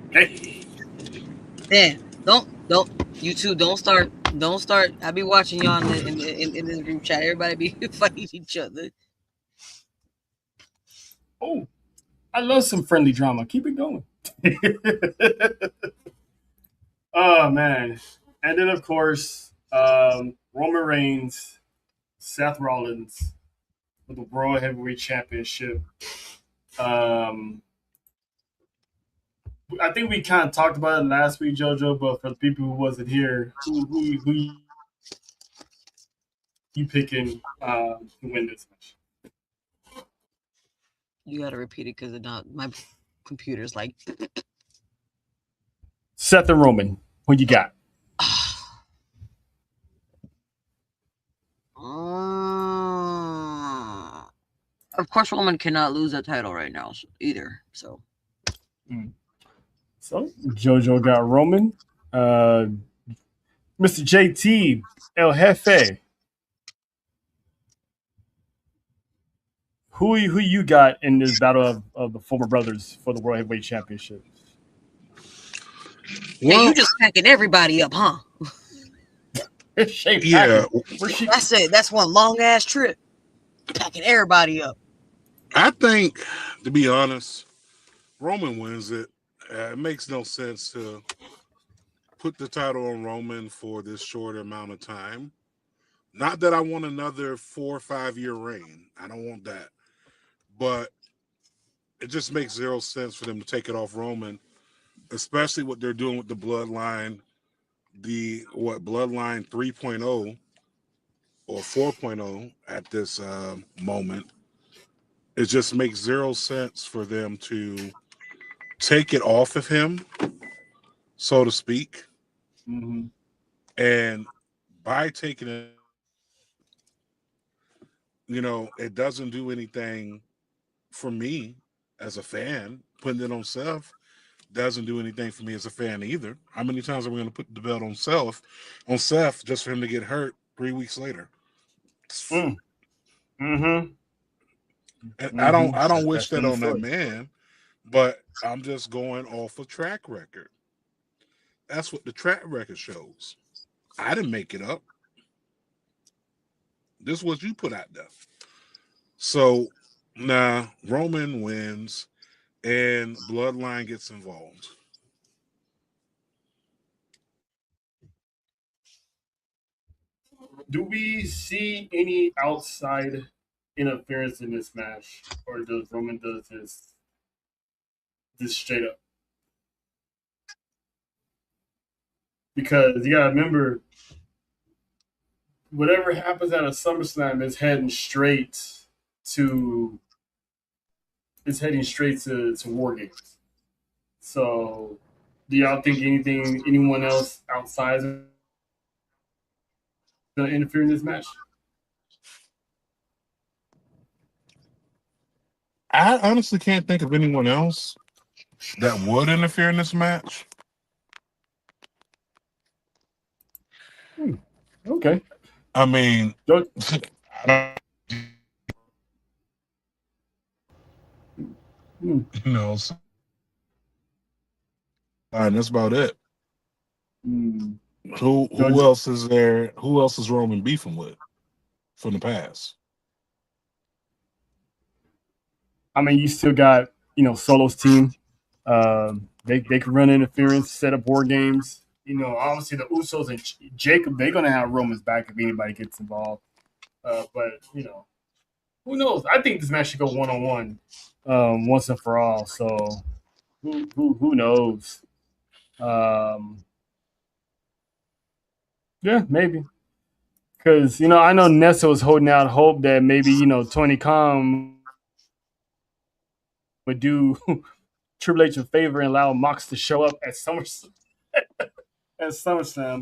Okay. Man, don't you two don't start. I be watching y'all in this group chat. Everybody be fighting each other. Oh, I love some friendly drama. Keep it going. Oh man. And then of course, Roman Reigns, Seth Rollins with the World Heavyweight Championship. Um, I think we kind of talked about it last week, JoJo. But for the people who wasn't here, who you picking to win this match? You gotta repeat it because not my computer's like. Seth and Roman. Who you got? Of course, Roman cannot lose that title right now either. So So JoJo got Roman. Mr. JT El Jefe. Who you got in this battle of the former brothers for the World Heavyweight Championship? hey, you Well, just packing everybody up, huh? Shea yeah, Packard. Where's she? That's it. That's one long ass trip. Packing everybody up. I think, to be honest, Roman wins it. It makes no sense to put the title on Roman for this short amount of time. Not that I want another 4 or 5 year reign. I don't want that. But it just makes zero sense for them to take it off Roman, especially what they're doing with the bloodline, bloodline 3.0 or 4.0 at this moment. It just makes zero sense for them to take it off of him, so to speak. Mm-hmm. And by taking it, it doesn't do anything for me as a fan. Putting it on Seth doesn't do anything for me as a fan either. How many times are we going to put the belt on Seth, just for him to get hurt 3 weeks later? Mm. Mm-hmm. And Mm-hmm. I don't wish That's that been the on that story. man, but I'm just going off a track record. That's what the track record shows. I didn't make it up. This is what you put out there. So now Roman wins and Bloodline gets involved. Do we see any outside interference in this match, or does Roman does this straight up? Because you gotta remember, whatever happens at a SummerSlam is to heading straight to War Games. So, do y'all think anyone else outside is gonna interfere in this match? I honestly can't think of anyone else that would interfere in this match. Okay. I mean, Don't, I hmm, you know, and that's about it. hmm. Who Don't, else is there? Who else is Roman beefing with from the past? I mean, you still got Solo's team. They can run interference, set up war games. Obviously the Usos and Jacob, they're gonna have Roman's back if anybody gets involved. But who knows? I think this match should go 1-on-1, once and for all. So who knows? Um, yeah, maybe. Because I know Nessa was holding out hope that maybe Tony Khan would do Triple H a favor and allow Mox to show up at SummerSlam,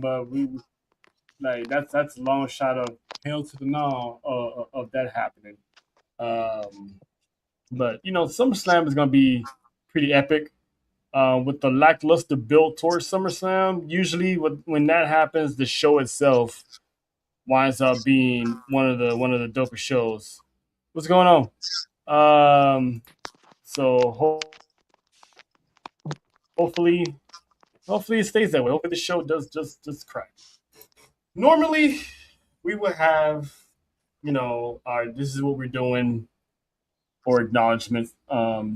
but we like that's a long shot of hell to the no of that happening. Um, but SummerSlam is gonna be pretty epic. With the lackluster build towards SummerSlam, usually when that happens, the show itself winds up being one of the dopest shows. What's going on? So hopefully hopefully it stays that way. Hopefully the show does just crack. Normally we would have our this is what we're doing or acknowledgement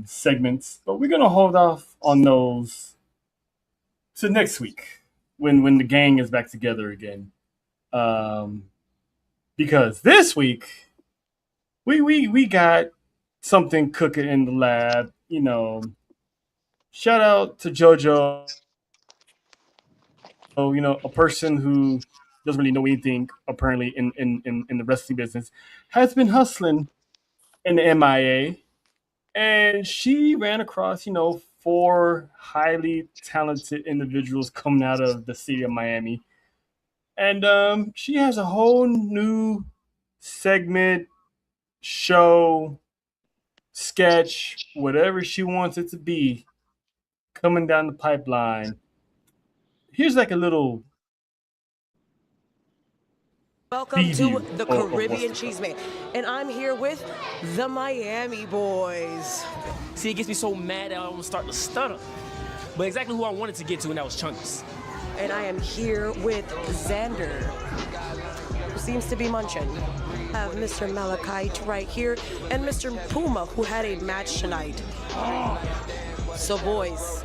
segments, but we're gonna hold off on those to next week when the gang is back together again. Um, because this week we got something cooking in the lab. Shout out to JoJo. A person who doesn't really know anything apparently in the wrestling business has been hustling in the MIA, and she ran across four highly talented individuals coming out of the city of Miami, and she has a whole new segment, show, sketch, whatever she wants it to be, coming down the pipeline. Here's like a little Welcome to preview the of what's Caribbean to come. Cheeseman, and I'm here with the Miami boys. See, it gets me so mad that I almost start to stutter. But exactly who I wanted to get to, and that was Chunks. And I am here with Xander, who seems to be munching. I have Mr. Malachite right here, and Mr. Puma, who had a match tonight. So boys,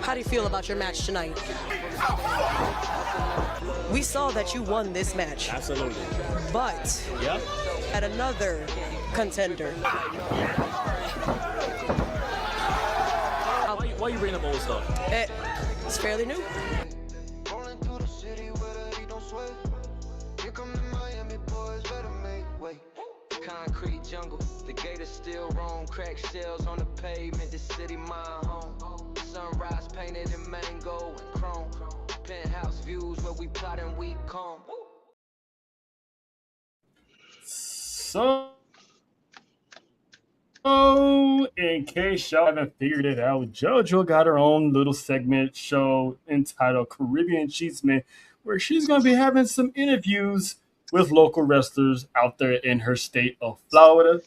how do you feel about your match tonight? We saw that you won this match, Absolutely. but Yep. at another contender. Why you bringing up old stuff? It's fairly new. Rolling through the city where the heat don't sweat. Here come the Miami boys, better make way. Concrete jungle, the gate is still wrong. Crack shells on the pavement, the city my home. Sunrise painted in mango and chrome. Penthouse views where we plot and we comb. So, in case y'all haven't figured it out, JoJo got her own little segment show entitled Caribbean Cheeseman, where she's going to be having some interviews with local wrestlers out there in her state of Florida.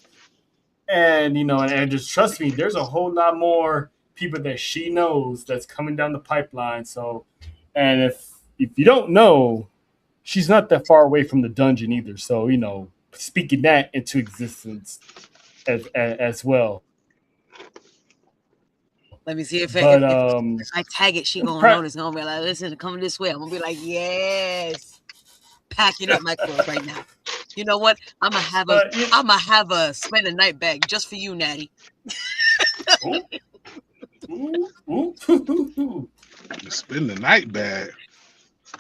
And and just trust me, there's a whole lot more people that she knows that's coming down the pipeline. So, and if you don't know, she's not that far away from the dungeon either. So speaking that into existence as well. Let me see if But if I tag it, she gonna pra- notice. Gonna be like, listen, come this way. I'm gonna be like, yes, packing up my clothes right now. You know what? but you, I'm gonna have a spend a night bag just for you, Natty. ooh, ooh, ooh. Spend the night bag.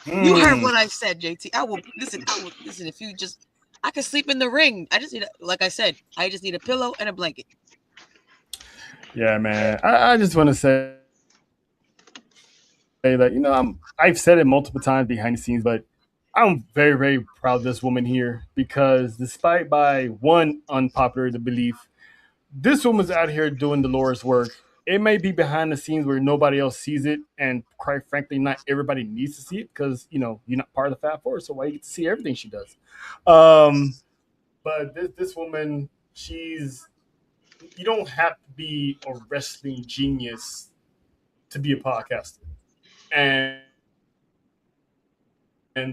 You heard Mm. what I said, JT. I will listen. I will listen. If you just, I can sleep in the ring. I just need, like I said, I just need a pillow and a blanket. Yeah, man. I just want to say that I've said it multiple times behind the scenes, but I'm very very proud of this woman here because despite by one unpopular belief, this woman's out here doing the Lord's work. It may be behind the scenes where nobody else sees it, and quite frankly, not everybody needs to see it because you're not part of the Fab Four, so why you get to see everything she does? Um, but this woman, she's you don't have to be a wrestling genius to be a podcaster, and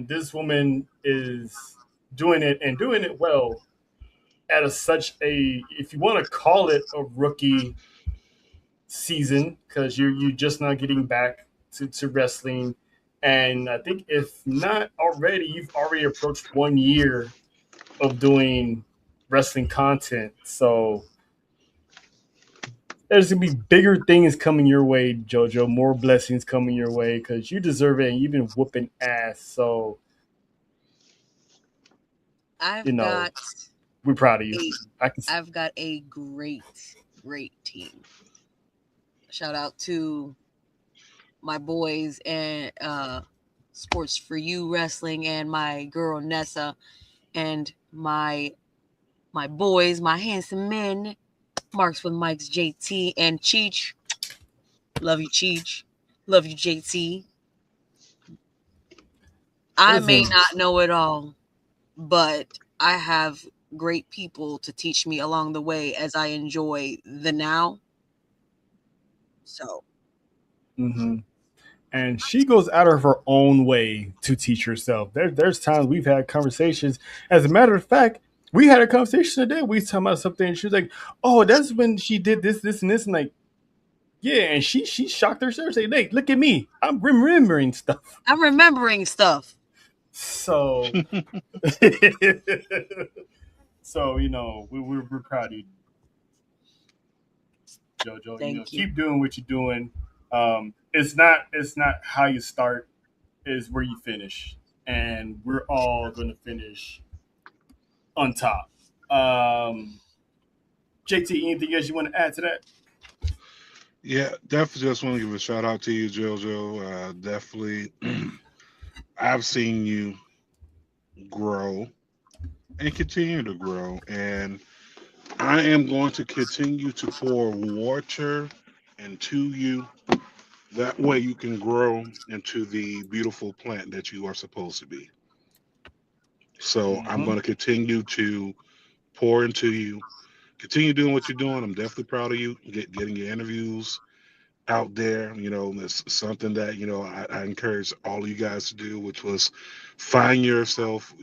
this woman is doing it well at such a, if you want to call it a rookie season, because you're just not getting back to wrestling. And I think if not already, you've already approached 1 year of doing wrestling content. So there's gonna be bigger things coming your way, Jojo. More blessings coming your way because you deserve it, and you've been whooping ass. So you I've know got we're proud of you. a, I can. I've got a great team. Shout out to my boys and Sports for You Wrestling and my girl Nessa and my boys, my handsome men, Marks with Mike's JT and Cheech. Love you, Cheech. Love you, JT. I may Listen, not know it all, but I have great people to teach me along the way as I enjoy the now. So hmm and she goes out of her own way to teach herself. There's times we've had conversations. As a matter of fact, we had a conversation today. We was talking about something, and she was like, "Oh, that's when she did this, this, and this." And like, yeah, and she shocked herself. Say, "Hey, look at me! I'm remembering stuff." I'm remembering stuff. So, so we're proud of you, JoJo. Thank you. Keep doing what you're doing. It's not how you start, is where you finish, and we're all going to finish on top. JT, anything else you want to add to that? Yeah, definitely just want to give a shout out to you, JoJo. Definitely, I've seen you grow and continue to grow, and I am going to continue to pour water into you. That way, you can grow into the beautiful plant that you are supposed to be. So, I'm Mm-hmm. going to continue to pour into you. Continue doing what you're doing. I'm definitely proud of you. Getting your interviews out there. It's something that I encourage all of you guys to do, which was find yourself,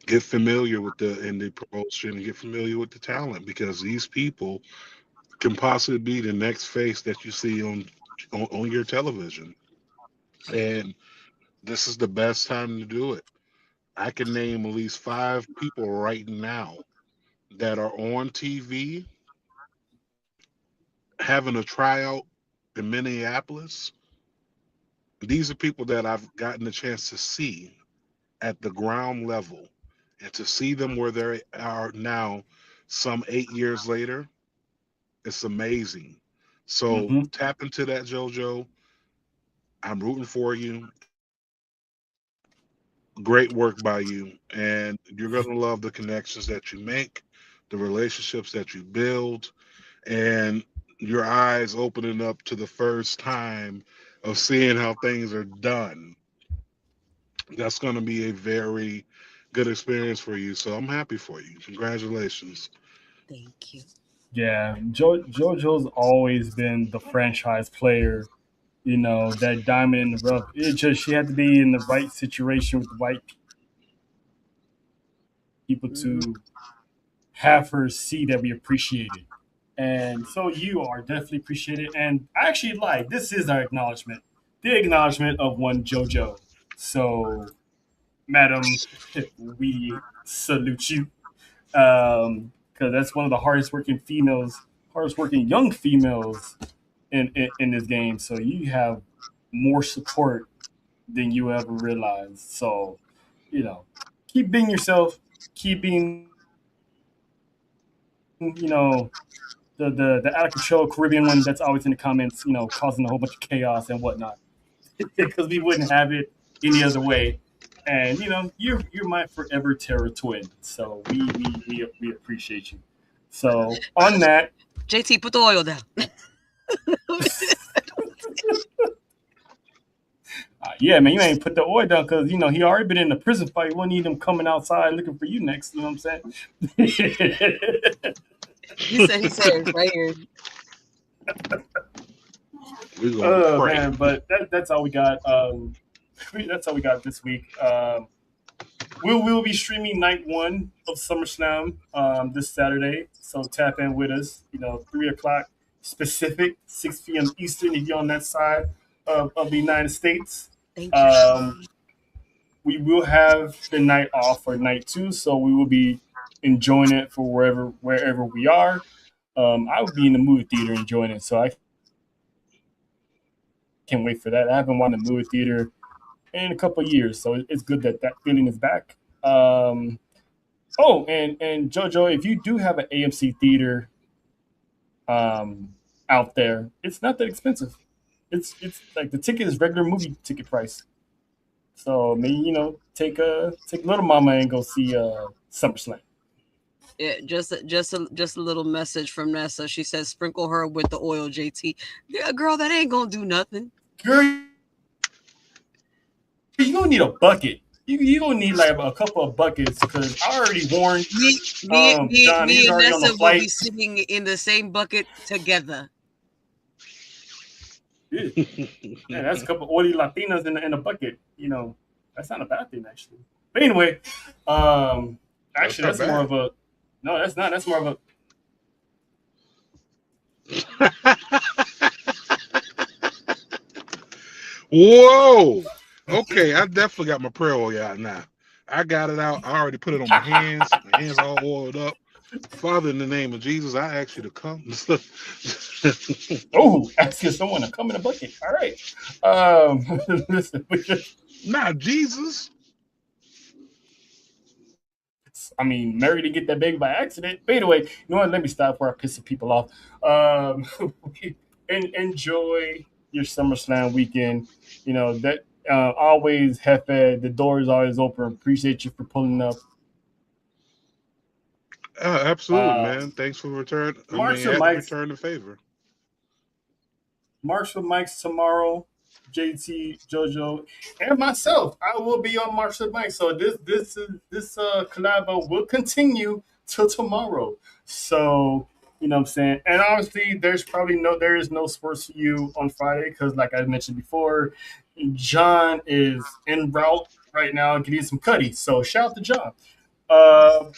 get familiar with the in the promotion, and get familiar with the talent, because these people can possibly be the next face that you see on your television. And this is the best time to do it. I can name at least 5 people right now that are on TV having a tryout in Minneapolis. These are people that I've gotten the chance to see at the ground level, and to see them where they are now, some 8 years later. It's amazing. So Mm-hmm. tap into that, JoJo. I'm rooting for you. Great work by you. And you're going to love the connections that you make, the relationships that you build, and your eyes opening up to the first time of seeing how things are done. That's going to be a very good experience for you. So I'm happy for you. Congratulations. Thank you. Yeah, JoJo's always been the franchise player. That diamond in the rough. It just she had to be in the right situation with the right people Mhm. to have her see that we appreciate it. And so you are definitely appreciated. And I actually like this is our acknowledgement, the acknowledgement of one JoJo. So, madam, we salute you. Because that's one of the hardest working females, hardest working young females in this game. So you have more support than you ever realized. So, you know, keep being yourself, keep being, the out of control Caribbean one that's always in the comments, causing a whole bunch of chaos and whatnot. Because we wouldn't have it any other way. And you're my forever terror twin. So we appreciate you. So on that, JT, put the oil down. yeah, man, you ain't put the oil down because he already been in the prison fight. You won't need him coming outside looking for you next. You know what I'm saying? He said it's right here. We're gonna Oh pray. man, but that's all we got. That's all we got this week. We will be streaming night one of SummerSlam this Saturday, so tap in with us. 3 o'clock Pacific, 6 p.m. Eastern if you're on that side of the United States. Thank you. Um, we will have the night off for night two, so we will be enjoying it for wherever we are. I would be in the movie theater enjoying it, so I can't wait for that. I haven't watched the movie theater in a couple of years, so it's good that that feeling is back. Oh, and Jojo, if you do have an AMC theater out there, it's not that expensive. It's like the ticket is regular movie ticket price. So maybe take little mama and go see SummerSlam. Yeah, just a little message from Nessa. She says, "Sprinkle her with the oil, JT." Yeah, girl, that ain't gonna do nothing. Girl, you gonna need a bucket. You gonna need like a couple of buckets because I already warned John. Me He's and already on the Nessa will be flight. sitting in the same bucket together. Yeah, yeah, that's a couple of oily Latinas in a bucket. That's not a bad thing actually. But anyway, That's actually not that's more bad. of a no. That's not. That's more of a Whoa. Okay, I definitely got my prayer oil out now. I got it out. I already put it on my hands. My hands all oiled up. Father, in the name of Jesus, I ask you to come. oh, asking someone to come in a bucket. All right. Listen, Not Jesus. I mean, Mary didn't get that baby by accident. But anyway, you know what? Let me stop before I piss some people off. Enjoy your SummerSlam weekend. That always Jefe. The door is always open. Appreciate you for pulling up. Absolutely, Uh, man. Thanks for return. I mean, Marshall had to Mike's return the favor. Marshall Mike's tomorrow. JT, JoJo, and myself. I will be on Marshall Mike. So this collab will continue till tomorrow. So what I'm saying. And obviously, there is no sports for you on Friday because, like I mentioned before, John is en route right now getting some cutty. So shout out to John. Uh,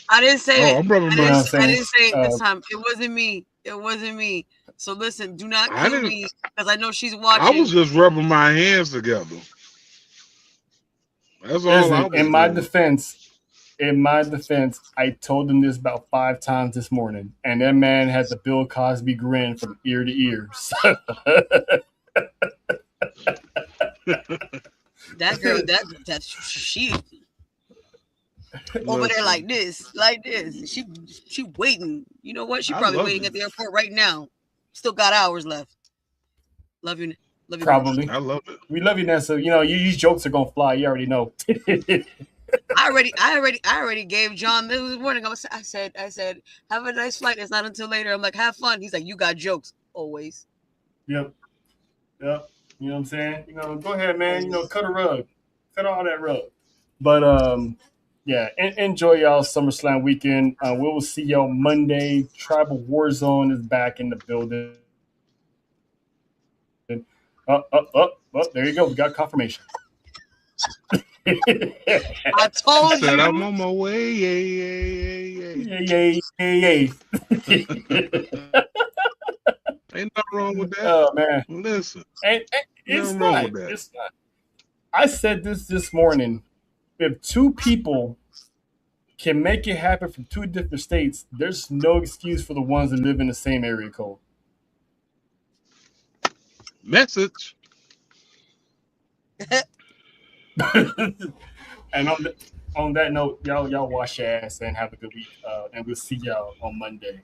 I didn't say Oh, it. I'm rubbing I you know my. didn't. what I'm I saying? didn't say it this time. It wasn't me. It wasn't me. So listen, do not I kill didn't. me because I know she's I watching. was just rubbing my hands together. That's all I Listen, was doing. in my defense, I told him this about 5 times this morning, and that man had the Bill Cosby grin from ear to ear. So, That girl, that she over there Listen, like this. She waiting. You know what? She I probably love waiting it. at the airport right now. Still got hours left. Love you, Marshall. probably. I love it. We love you, Nessa. These jokes are gonna fly. You already know. I already gave John this morning. I said, have a nice flight. It's not until later. I'm like, have fun. He's like, you got jokes always. Yep. Yep. You know what I'm saying? Go ahead, man. Cut a rug, cut all that rug. But yeah, enjoy y'all SummerSlam weekend. We will see y'all Monday. Tribal Warzone is back in the building. There you go. We got confirmation. I told Said I'm you. on my way. Yay. Ain't nothing wrong with that. Oh man, Listen, and it's nothing wrong not. with that. It's not. I said this morning. If two people can make it happen from two different states, there's no excuse for the ones that live in the same area code. Message. And on that note, y'all wash your ass and have a good week. And we'll see y'all on Monday.